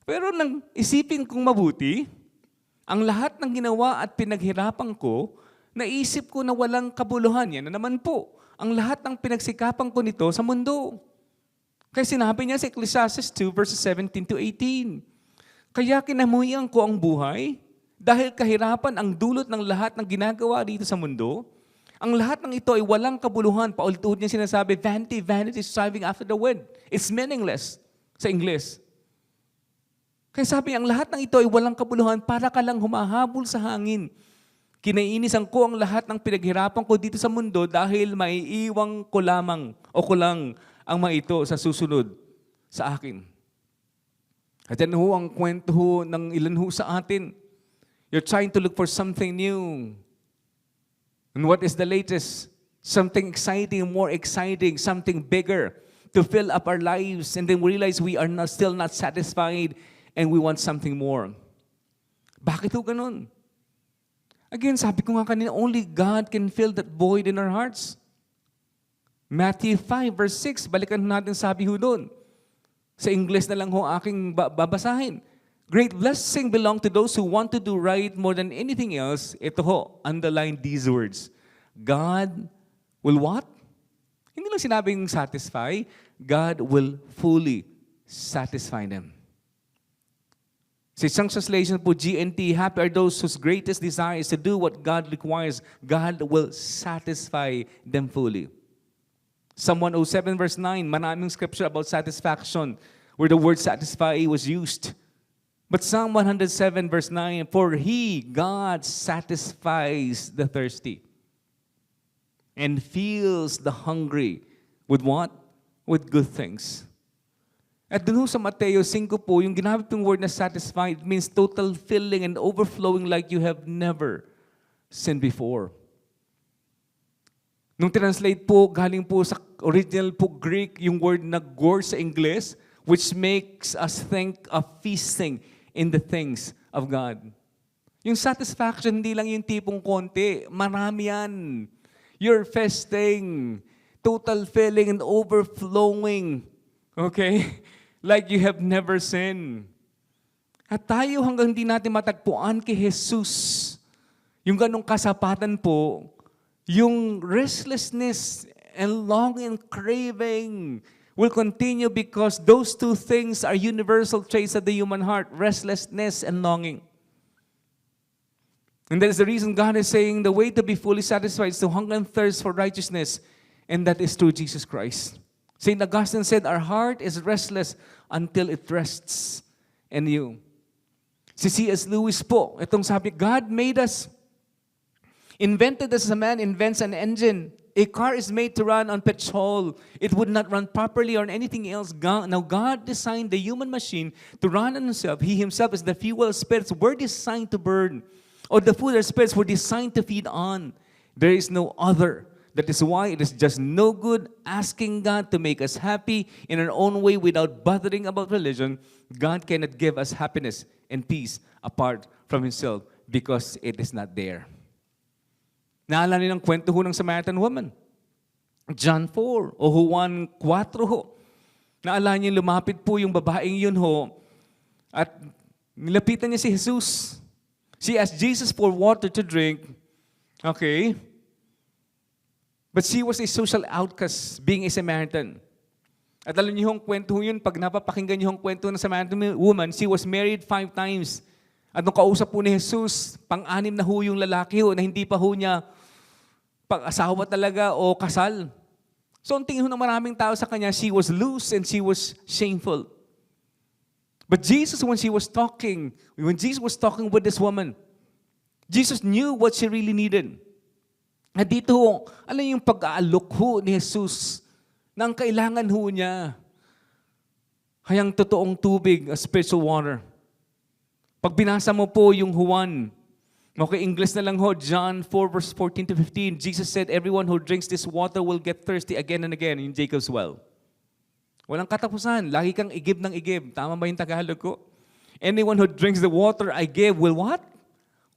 Speaker 1: Pero nang isipin kong mabuti, ang lahat ng ginawa at pinaghirapan ko, Naisip ko na walang kabuluhan. Yan na naman po. Ang lahat ng pinagsikapan ko nito sa mundo. Kaya sinabi niya sa Ecclesiastes 2 verses 17 to 18. Kaya kinamuhian ko ang buhay dahil kahirapan ang dulot ng lahat ng ginagawa dito sa mundo. Ang lahat ng ito ay walang kabuluhan. Paulit-ulit niya sinasabi, vanity, vanity, striving after the wind. It's meaningless sa English. Kaya sabi, ang lahat ng ito ay walang kabuluhan para ka lang humahabol sa hangin. Kinainisan ko ang lahat ng pinaghirapan ko dito sa mundo dahil maiiwang ko lamang o ko lang ang mga ito sa susunod sa akin. At yan ho ang kwento ho ng ilan ho sa atin. You're trying to look for something new. And what is the latest? Something exciting, more exciting, something bigger to fill up our lives. And then we realize we are still not satisfied and we want something more. Bakit ho ganun? Again, sabi ko nga kanina, only God can fill that void in our hearts. Matthew 5 verse 6, balikan natin sabi ho doon. Sa English na lang ho aking babasahin. Great blessing belong to those who want to do right more than anything else. Ito ho, underline these words. God will what? Hindi lang sinabing satisfy. God will fully satisfy them. Sa isang translation po, GNT, happy are those whose greatest desire is to do what God requires. God will satisfy them fully. Psalm 107 verse 9, maraming scripture about satisfaction where the word satisfy was used. But Psalm 107 verse 9, for He, God, satisfies the thirsty and fills the hungry with what? With good things. At dun sa Mateo 5 po, yung ginamit ng word na satisfied means total filling and overflowing like you have never seen before. Nung translate po, galing po sa original po Greek, yung word na gor sa English, which makes us think of feasting in the things of God. Yung satisfaction, hindi lang yung tipong konti, marami yan. You're feasting, total filling and overflowing. Okay? Like you have never seen. At tayo hanggang hindi natin matagpuan kay Jesus, yung ganong kasapatan po, yung restlessness and longing and craving will continue because those two things are universal traits of the human heart, restlessness and longing. And that is the reason God is saying the way to be fully satisfied is to hunger and thirst for righteousness, and that is through Jesus Christ. St. Augustine said, our heart is restless until it rests in you. Si C.S. Lewis po, itong sabi, God made us, invented us as a man invents an engine. A car is made to run on petrol. It would not run properly on anything else. Now God designed the human machine to run on himself. He himself is the fuel. Spirits were designed to burn. Or the food or spirits were designed to feed on. There is no other. That is why it is just no good asking God to make us happy in our own way without bothering about religion. God cannot give us happiness and peace apart from Himself because it is not there. Naalala niyo ng kwento ho ng Samaritan woman. John 4 o Juan 4 ho. Naalala niyo lumapit po yung babaeng yun ho at nilapitan niya si Jesus. She asked Jesus for water to drink. Okay. But she was a social outcast, being a Samaritan. At alam niyo yung kwento yun, pag napapakinggan niyo yung kwento ng Samaritan woman, she was married 5 times. At nung kausap po ni Jesus, pang-anim na ho yung lalaki ho, na hindi pa ho niya pag-asawa talaga o kasal. So ang tingin ho ng maraming tao sa kanya, she was loose and she was shameful. But Jesus, when Jesus was talking with this woman, Jesus knew what she really needed. At dito, alam yung pag-aalok ho ni Jesus na ang kailangan ho niya ay ang totoong tubig, a spiritual water. Pag binasa mo po yung Juan, okay, English na lang ho, John 4 verse 14 to 15, Jesus said, everyone who drinks this water will get thirsty again and again in Jacob's well. Walang katapusan, lagi kang igib ng igib. Tama ba yung Tagalog ko? Anyone who drinks the water I give will what?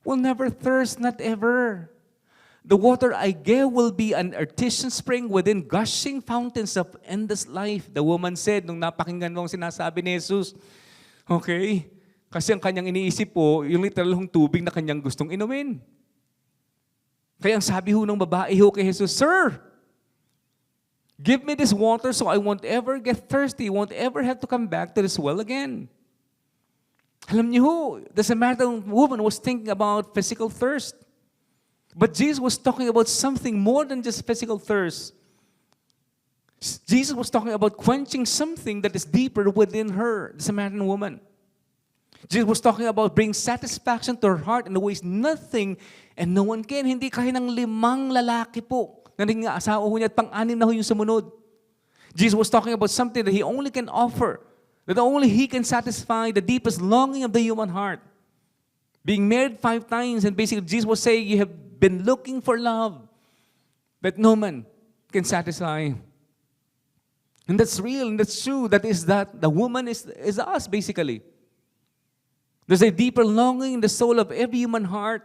Speaker 1: Will never thirst, not ever. The water I give will be an artesian spring within gushing fountains of endless life. The woman said, nung napakinggan mo ang sinasabi ni Jesus, okay, kasi ang kanyang iniisip po, yung literal hong tubig na kanyang gustong inumin. Kaya ang sabi ho ng babae ho kay Jesus, "Sir, give me this water so I won't ever get thirsty, won't ever have to come back to this well again." Alam niyo ho, the Samaritan woman was thinking about physical thirst. But Jesus was talking about something more than just physical thirst. Jesus was talking about quenching something that is deeper within her, the Samaritan woman. Jesus was talking about bringing satisfaction to her heart in the ways nothing and no one can. Hindi kaya ng 5 lalaki po na naging asawa ho niya at pang-anim na ho yung sumunod. Jesus was talking about something that He only can offer, that only He can satisfy the deepest longing of the human heart. Being married 5 times, and basically Jesus was saying, you have been looking for love that no man can satisfy. And that's real, and that's true. That is that the woman is us, basically. There's a deeper longing in the soul of every human heart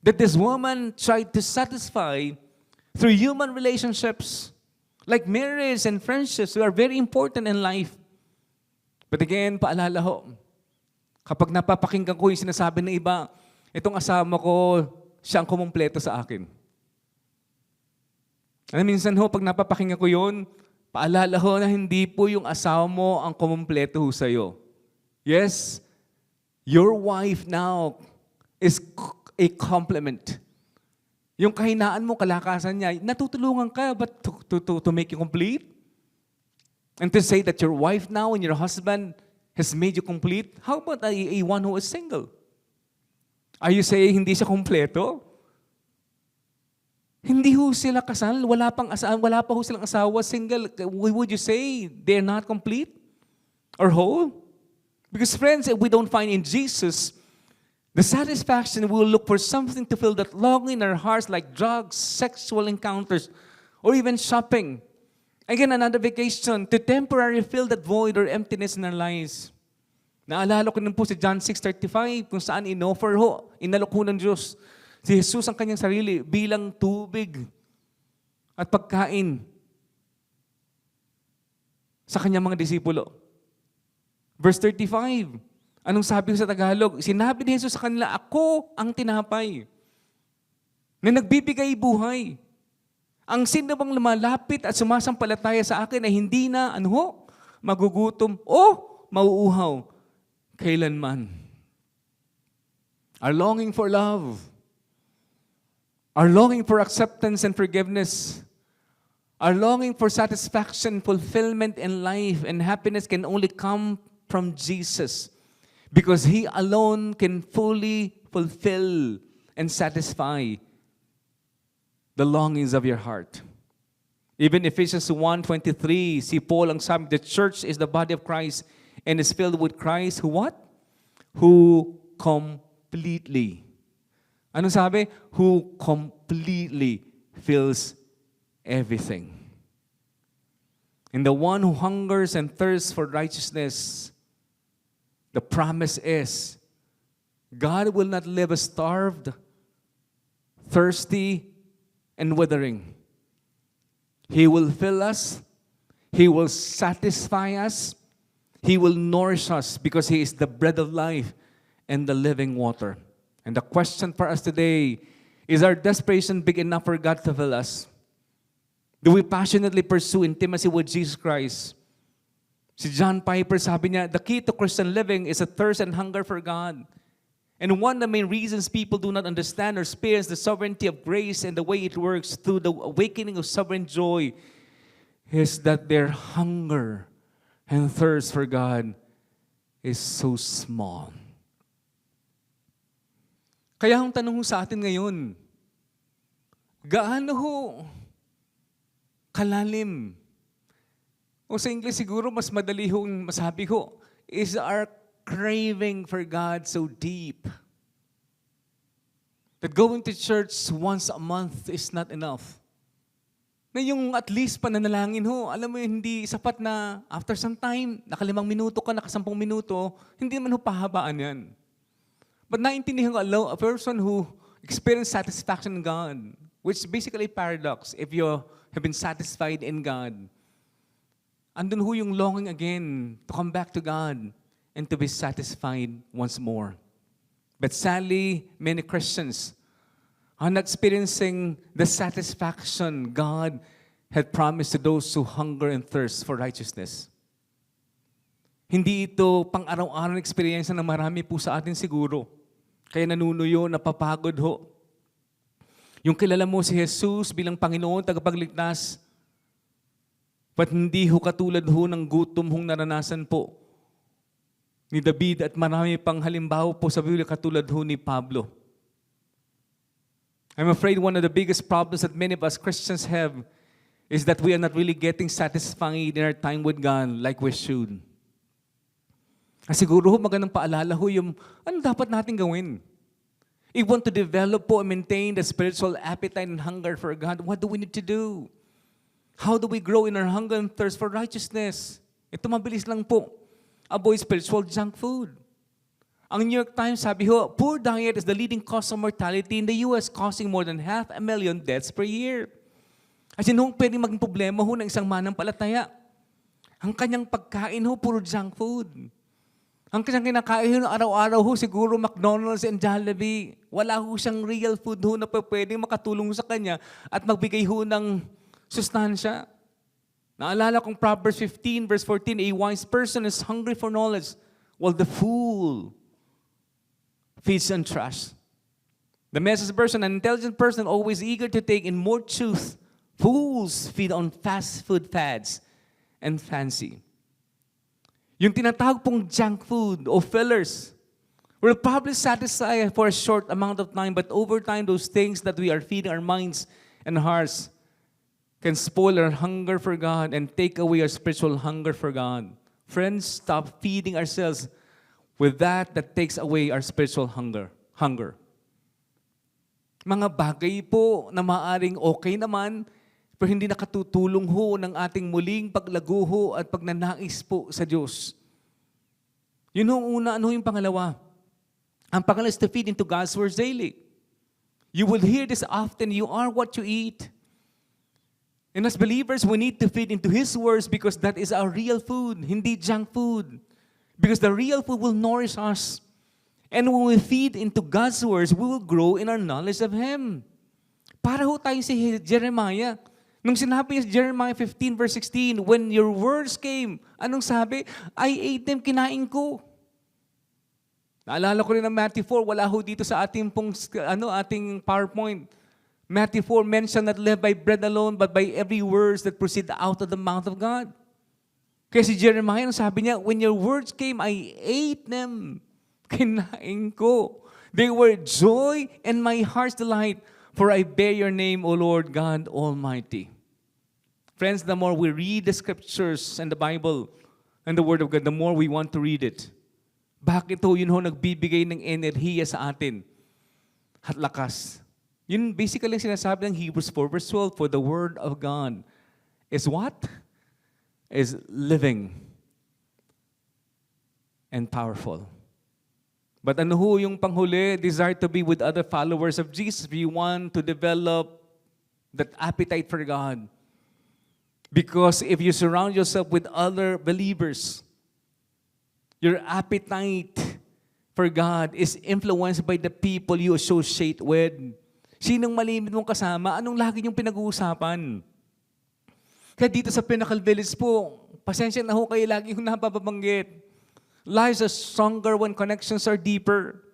Speaker 1: that this woman tried to satisfy through human relationships, like marriage and friendships, who are very important in life. But again, paalala ho, kapag napapakinggan ko yung sinasabi ng iba, itong asawa ko, siya ang kumumpleto sa akin. At minsan ho, pag napapakinggan ko yun, paalala ho na hindi po yung asawa mo ang kumumpleto ho sa'yo. Yes, your wife now is a complement. Yung kahinaan mo, kalakasan niya, natutulungan ka, but to make you complete? And to say that your wife now and your husband has made you complete, how about a one who is single? Are you saying hindi siya kompleto? Hindi ho sila kasal, wala pa ho silang asawa, single. Would you say they're not complete or whole? Because friends, if we don't find in Jesus the satisfaction, we will look for something to fill that longing in our hearts, like drugs, sexual encounters, or even shopping. Again, another vacation to temporarily fill that void or emptiness in our lives. Naalala ko nun po si John 6:35, kung saan inalok ho ng Diyos si Jesus ang kanyang sarili bilang tubig at pagkain sa kanyang mga disipulo. Verse 35, anong sabi ko sa Tagalog? Sinabi ni Jesus sa kanila, ako ang tinapay na nagbibigay buhay. Ang sino bang lumalapit at sumasampalataya sa akin ay hindi na, magugutom o mauuhaw kailanman. Our longing for love, our longing for acceptance and forgiveness, our longing for satisfaction, fulfillment in life and happiness can only come from Jesus, because He alone can fully fulfill and satisfy the longings of your heart. Even Ephesians 1:23, si Paul ang sabi, the church is the body of Christ and is filled with Christ who what? Who completely. Anong sabi? Who completely fills everything. And the one who hungers and thirsts for righteousness, the promise is, God will not leave us starved, thirsty, and withering. He will fill us. He will satisfy us. He will nourish us because He is the bread of life and the living water. And the question for us today, is our desperation big enough for God to fill us? Do we passionately pursue intimacy with Jesus Christ? Si John Piper sabi niya, the key to Christian living is a thirst and hunger for God. And one of the main reasons people do not understand or experience the sovereignty of grace and the way it works through the awakening of sovereign joy is that their hunger and thirst for God is so small. Kaya ang tanong sa atin ngayon, gaano ho kalalim? O sa English siguro mas madali hong masabi ko, is our craving for God so deep that going to church once a month is not enough. Na yung at least pananalangin ho, alam mo hindi sapat na after some time, naka 5 minuto ka, naka 10 minuto, hindi naman ho pahabaan yan. But naintindihan ko, a person who experienced satisfaction in God, which is basically a paradox, if you have been satisfied in God, andun ho yung longing again to come back to God and to be satisfied once more. But sadly, many Christians on experiencing the satisfaction God had promised to those who hunger and thirst for righteousness. Hindi ito pang-araw-araw na experience na marami po sa atin siguro. Kaya nanunuyo, napapagod ho. Yung kilala mo si Jesus bilang Panginoon, tagapagligtas, but hindi ho katulad ho ng gutom hong naranasan po ni David at marami pang halimbawa po sa Biblia katulad ho ni Pablo. I'm afraid one of the biggest problems that many of us Christians have is that we are not really getting satisfied in our time with God like we should. Siguro ho, magandang paalala ho yung ano dapat natin gawin. If we want to develop po and maintain the spiritual appetite and hunger for God, what do we need to do? How do we grow in our hunger and thirst for righteousness? Ito mabilis lang po. Avoid spiritual junk food. Ang New York Times sabi ho, poor diet is the leading cause of mortality in the U.S., causing more than 500,000 deaths per year. Kasi noong pwedeng maging problema ho ng isang manampalataya. Ang kanyang pagkain ho, puro junk food. Ang kanyang kinakain ho araw-araw ho, siguro McDonald's and Jollibee. Wala ho siyang real food ho na pwedeng makatulong sa kanya at magbigay ho ng sustansya. Naalala kong Proverbs 15 verse 14, a wise person is hungry for knowledge, while the fool feeds on trash. The Message version, an intelligent person always eager to take in more truth. Fools feed on fast food fads and fancy. Yung tinatawag pong junk food o fillers will probably satisfy for a short amount of time, but over time, those things that we are feeding our minds and hearts can spoil our hunger for God and take away our spiritual hunger for God. Friends, stop feeding ourselves with that takes away our spiritual hunger. Mga bagay po na maaring okay naman, pero hindi nakatutulong ho ng ating muling paglago ho at pagnanais po sa Diyos. Yun ho una, ano yung pangalawa? Ang pangalawa is to feed into God's words daily. You will hear this often, you are what you eat. And as believers, we need to feed into His words because that is our real food, hindi junk food. Because the real food will nourish us. And when we feed into God's words, we will grow in our knowledge of Him. Para ho tayo si Jeremiah. Nung sinabi niya sa Jeremiah 15 verse 16, when your words came, anong sabi? I ate them, kinain ko. Naalala ko rin ng Matthew 4, wala ho dito sa ating ating PowerPoint. Matthew 4 mentioned not live by bread alone, but by every words that proceed out of the mouth of God. Kaya si Jeremiah, sabi niya, when your words came, I ate them. Kinain ko. They were joy and my heart's delight, for I bear your name, O Lord God Almighty. Friends, the more we read the scriptures and the Bible and the Word of God, the more we want to read it. Bakit ito? Yun ho nagbibigay ng enerhiya sa atin at lakas. Yun basically ang sinasabi ng Hebrews 4 verse 12, for the Word of God is what? Is living and powerful. But ano ho yung panghuli? Desire to be with other followers of Jesus. We want to develop that appetite for God. Because if you surround yourself with other believers, your appetite for God is influenced by the people you associate with. Sinong malimit mong kasama? Anong lagi niyong pinag-uusapan? Kaya dito sa Pinnacle Village po, pasensya na ho kayo lagi yung napapabanggit. Lives are stronger when connections are deeper.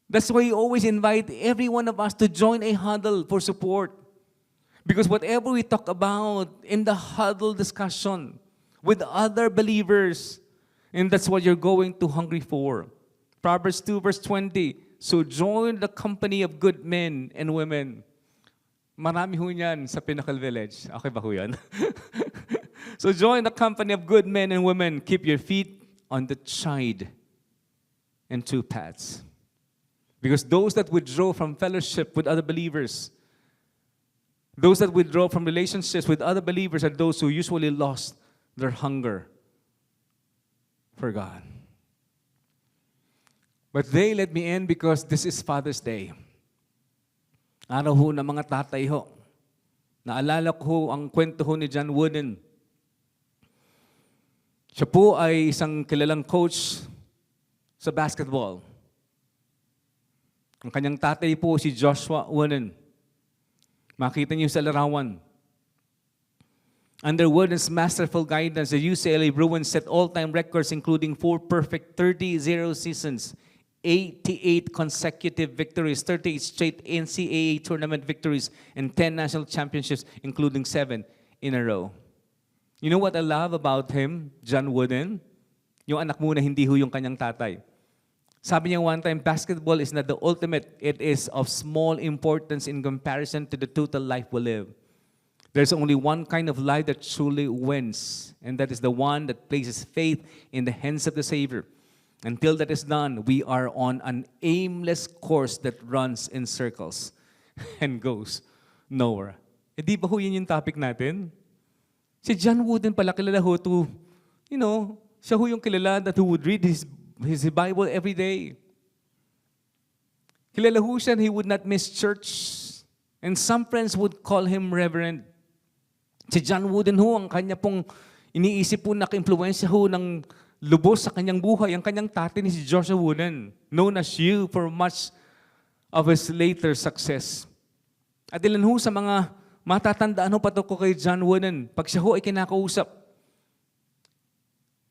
Speaker 1: That's why we always invite every one of us to join a huddle for support. Because whatever we talk about in the huddle discussion with other believers, and that's what you're going to hungry for. Proverbs 2 verse 20, so join the company of good men and women. Marami ho yan sa Pinnacle Village. Okay ba ho yan? So join the company of good men and women. Keep your feet on the tried and two paths. Because those that withdraw from fellowship with other believers, those that withdraw from relationships with other believers are those who usually lost their hunger for God. But today, let me end because this is Father's Day. Araw ho ng mga tatay ho. Naalala ko ho ang kwento ho ni John Wooden. Siya po ay isang kilalang coach sa basketball. Ang kanyang tatay po si Joshua Wooden. Makita niyo sa larawan. Under Wooden's masterful guidance, the UCLA Bruins set all-time records including 4 perfect 30-0 seasons, 88 consecutive victories, 38 straight NCAA tournament victories, and 10 national championships, including 7 in a row. You know what I love about him, John Wooden? Yung anak muna, hindi ho yung kanyang tatay. Sabi niya one time, basketball is not the ultimate. It is of small importance in comparison to the total life we live. There's only one kind of life that truly wins, and that is the one that places faith in the hands of the Savior. Until that is done, we are on an aimless course that runs in circles and goes nowhere. Eh di ba ho yun yung topic natin? Si John Wooden pala kilala ho to, siya ho yung kilala that who would read his Bible every day. Kilala ho siya, he would not miss church. And some friends would call him Reverend. Si John Wooden ho, ang kanya pong iniisip po naka-influensya ho ng lubos sa kanyang buhay. Ang kanyang tatay ni si Joshua Wooden, known as you for much of his later success. At ilan ho sa mga matatandaan ho patungkol kay John Wooden, pag siya ho ay kinakausap.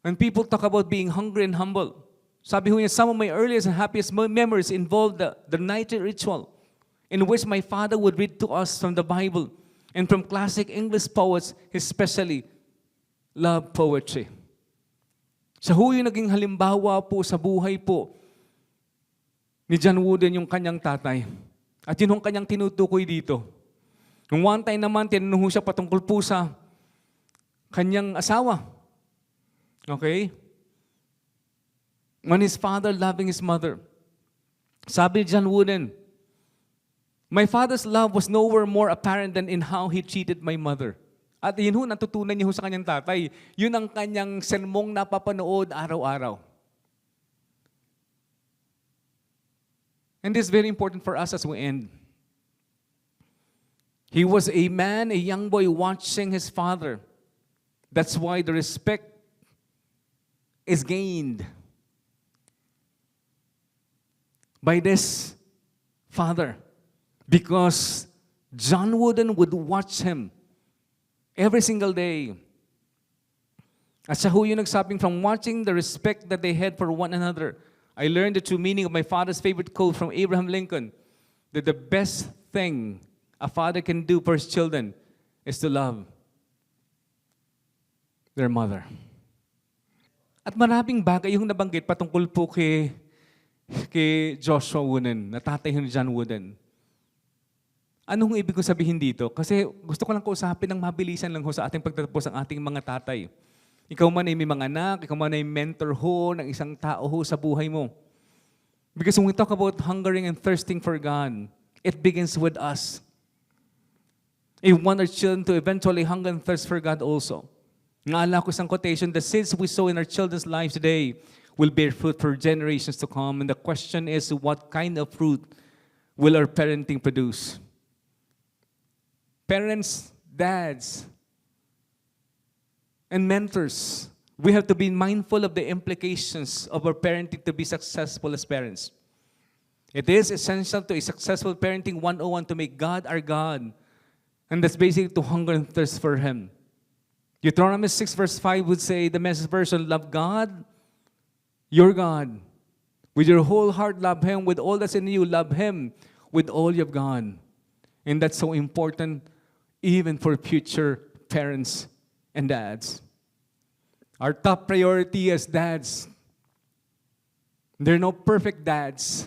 Speaker 1: When people talk about being hungry and humble, sabi ho niya, some of my earliest and happiest memories involved the nightly ritual in which my father would read to us from the Bible and from classic English poets, he especially loved poetry. Siya ho yung naging halimbawa po sa buhay po ni John Wooden, yung kanyang tatay. At yun yung kanyang tinutukoy dito. Nung one time naman, tinanong siya patungkol po sa kanyang asawa. Okay? When his father loving his mother. Sabi ni John Wooden, my father's love was nowhere more apparent than in how he treated my mother. At yun ho, natutunan niya ho sa kanyang tatay. Yun ang kanyang sermong napapanood araw-araw. And this is very important for us as we end. He was a man, a young boy watching his father. That's why the respect is gained by this father. Because John Wooden would watch him every single day. At siya ho yung nagsabing, from watching the respect that they had for one another, I learned the true meaning of my father's favorite quote from Abraham Lincoln, that the best thing a father can do for his children is to love their mother. At maraming bagay yung nabanggit patungkol po kay Joshua Wooden, na tatay ni John Wooden. Anong ibig ko sabihin dito? Kasi gusto ko lang kausapin ng mabilisan lang ho sa ating pagtatapos ang ating mga tatay. Ikaw man ay may mga anak, ikaw man ay mentor ho ng isang tao ho sa buhay mo. Because when we talk about hungering and thirsting for God, it begins with us. We want our children to eventually hunger and thirst for God also. Naalala ko isang quotation, the seeds we sow in our children's lives today will bear fruit for generations to come. And the question is, what kind of fruit will our parenting produce? Parents, dads, and mentors, we have to be mindful of the implications of our parenting to be successful as parents. It is essential to a successful parenting 101 to make God our God. And that's basically to hunger and thirst for Him. Deuteronomy 6 verse 5 would say, the Message version, love God, your God. With your whole heart, love Him. With all that's in you, love Him with all you've got. And that's so important even for future parents and dads. Our top priority as dads, there are no perfect dads.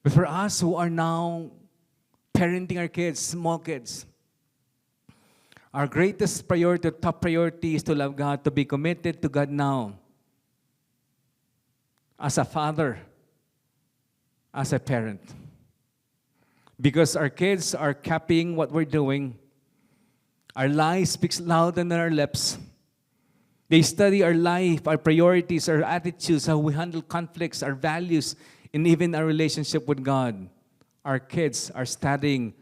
Speaker 1: But for us who are now parenting our kids, small kids, our greatest priority, top priority is to love God, to be committed to God now. As a father, as a parent. Because our kids are copying what we're doing. Our life speaks louder than our lips. They study our life, our priorities, our attitudes, how we handle conflicts, our values, and even our relationship with God. Our kids are studying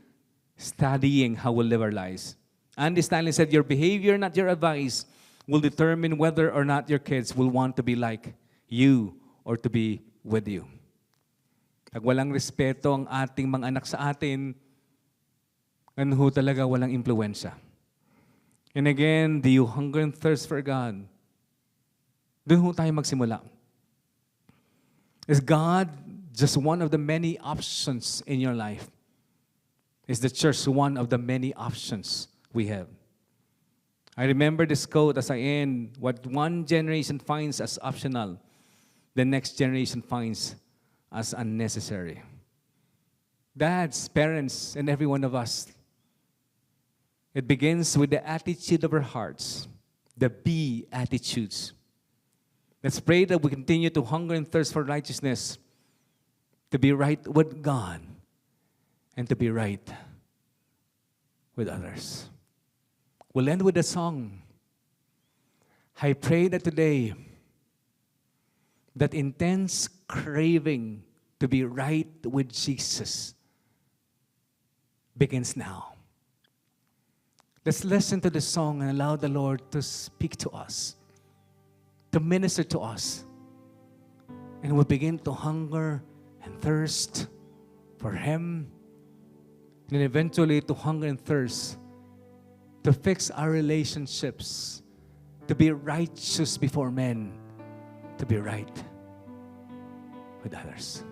Speaker 1: how we live our lives. Andy Stanley said, your behavior, not your advice, will determine whether or not your kids will want to be like you or to be with you. Pag walang respeto ang ating mga anak sa atin, ano ho talaga walang impluensya. And again, do you hunger and thirst for God? Doon ho tayo magsimula. Is God just one of the many options in your life? Is the church one of the many options we have? I remember this quote as I end, what one generation finds as optional, the next generation finds as unnecessary. Dads, parents, and every one of us, it begins with the attitude of our hearts, the be attitudes. Let's pray that we continue to hunger and thirst for righteousness, to be right with God, and to be right with others. We'll end with a song. I pray that today, that intense craving to be right with Jesus begins now. Let's listen to the song and allow the Lord to speak to us, to minister to us. And we'll begin to hunger and thirst for Him. And eventually to hunger and thirst to fix our relationships, to be righteous before men, to be right with others.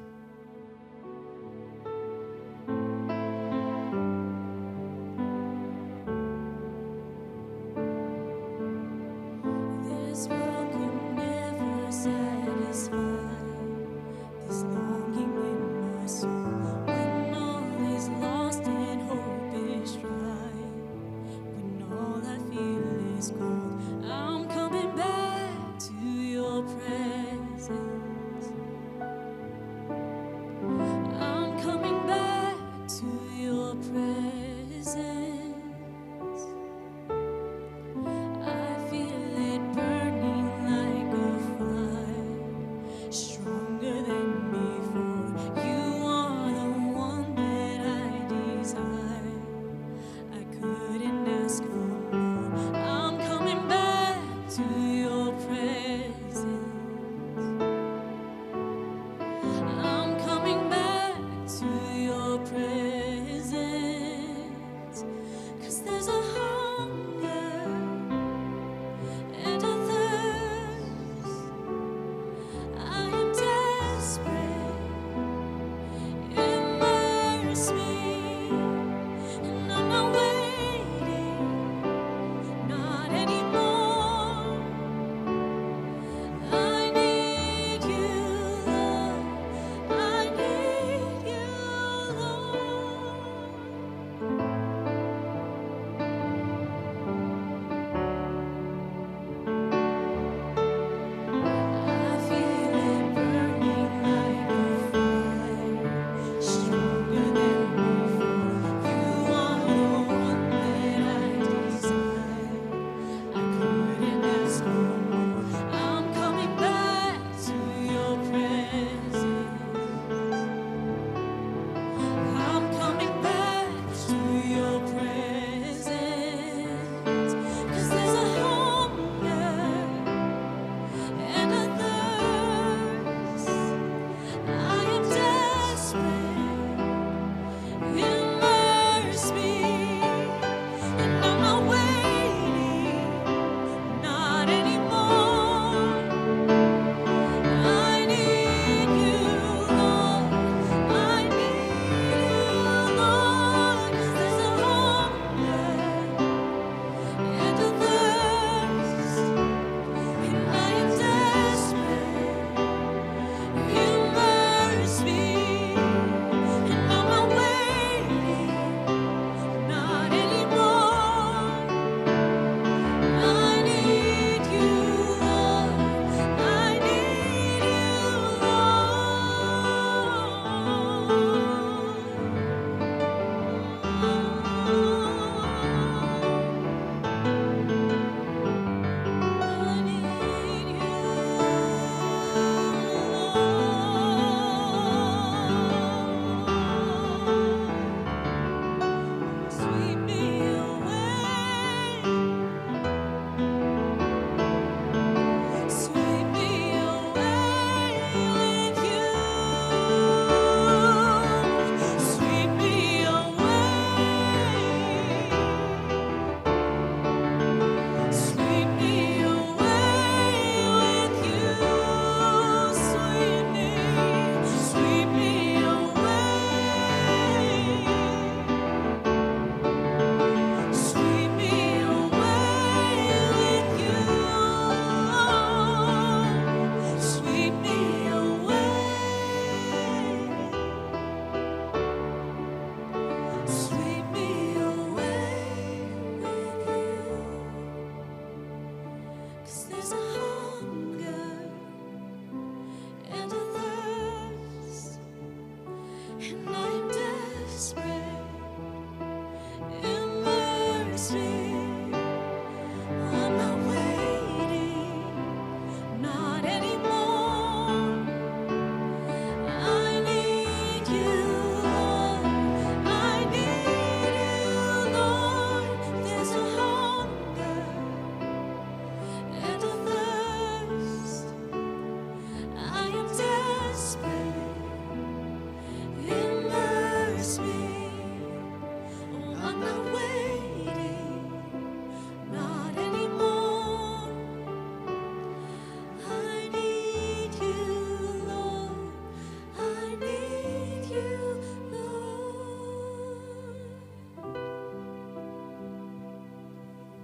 Speaker 2: This world can never satisfy this longing in my soul. When all is lost and hope is dry, when all I feel is cold, I'm coming back to your presence.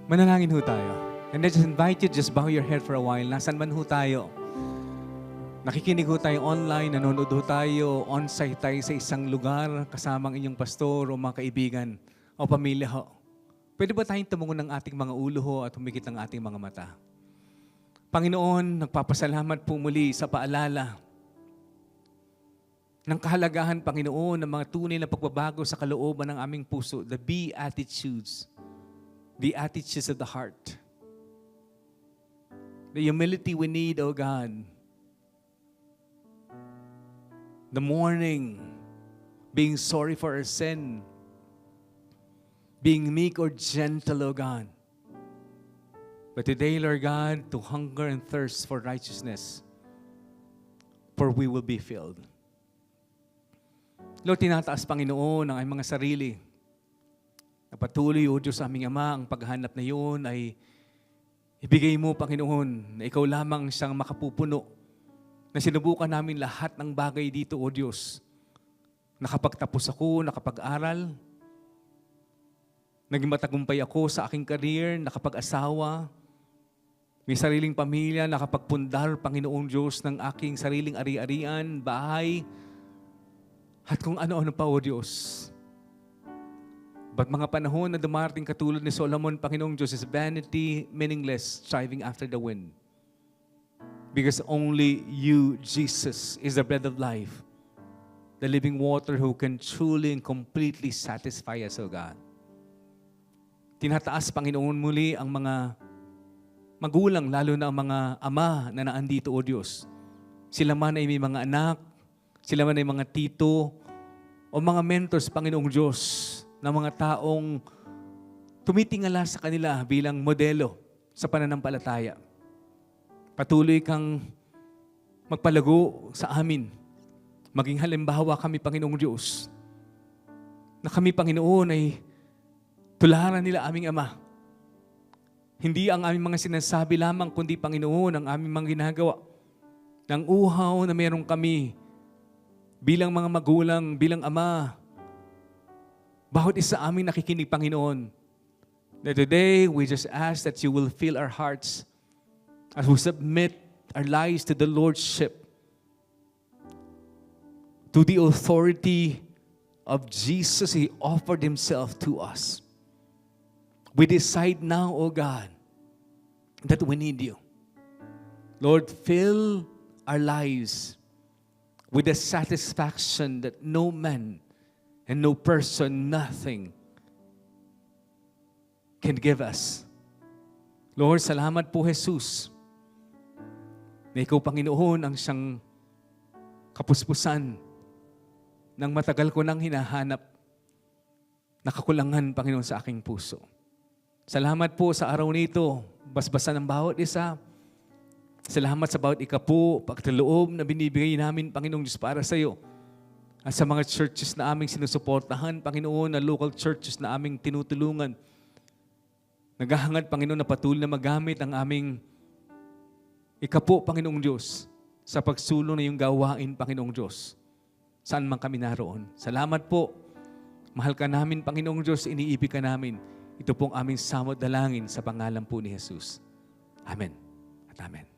Speaker 1: Manalangin ho tayo. And I just invite you, just bow your head for a while. Nasaan man ho tayo? Nakikinig ho tayo online, nanonood ho tayo, on-site tayo sa isang lugar, kasamang inyong pastor o mga kaibigan o pamilya ho. Pwede ba tayong tumungo ng ating mga ulo ho at humikit ng ating mga mata? Panginoon, nagpapasalamat po muli sa paalala ng kahalagahan, Panginoon, ng mga tunay na pagbabago sa kalooban ng aming puso, the Beatitudes of the heart. The humility we need, O God. The mourning, being sorry for our sin, being meek or gentle, O God. But today, Lord God, to hunger and thirst for righteousness, for we will be filled. Lord, tinataas, Panginoon, ang aming mga sarili. Napatuloy, O Diyos, aming Ama, ang paghahanap na yun ay ibigay mo, Panginoon, na ikaw lamang siyang makapupuno, na sinubukan namin lahat ng bagay dito, O Diyos. Nakapagtapos ako, nakapag-aral, naging matagumpay ako sa aking career, nakapag-asawa, may sariling pamilya, nakapagpundar, Panginoong Diyos, ng aking sariling ari-arian, bahay, at kung ano-ano pa, O Diyos. But mga panahon na dumarating katulad ni Solomon, Panginoong Diyos, is vanity, meaningless, striving after the wind. Because only you, Jesus, is the bread of life, the living water who can truly and completely satisfy us, O God. Tinataas, Panginoon, muli ang mga magulang, lalo na ang mga ama na naandito, O Diyos. Sila man ay may mga anak, sila man ay mga tito, o mga mentors, Panginoong Diyos, na mga taong tumitingala sa kanila bilang modelo sa pananampalataya. Patuloy kang magpalago sa amin. Maging halimbawa kami, Panginoong Diyos, na kami, Panginoon, ay tularan nila aming Ama. Hindi ang aming mga sinasabi lamang, kundi, Panginoon, ang aming mga ginagawa. Ng uhaw na meron kami bilang mga magulang, bilang ama. Bawat isa aming nakikinig, Panginoon. That today, we just ask that you will fill our hearts as we submit our lives to the Lordship, to the authority of Jesus. He offered Himself to us. We decide now, O God, that we need you. Lord, fill our lives with the satisfaction that no man and no person, nothing can give us. Lord, salamat po, Jesus, na ikaw, Panginoon, ang siyang kapuspusan ng matagal ko nang hinahanap na kakulangan, Panginoon, sa aking puso. Salamat po sa araw nito, basbasan ng bawat isa. Salamat sa bawat ikapu, pagkaloob na binibigay namin, Panginoong Diyos, para sa iyo. At sa mga churches na aming sinusuportahan, Panginoon, na local churches na aming tinutulungan. Naghahangad, Panginoon, na patuloy na magamit ang aming ikapu, Panginoong Diyos, sa pagsulong na iyong gawain, Panginoong Diyos. Saan man kami naroon. Salamat po. Mahal ka namin, Panginoong Diyos, iniibig ka namin. Ito pong aming samot dalangin sa pangalan po ni Jesus. Amen at amen.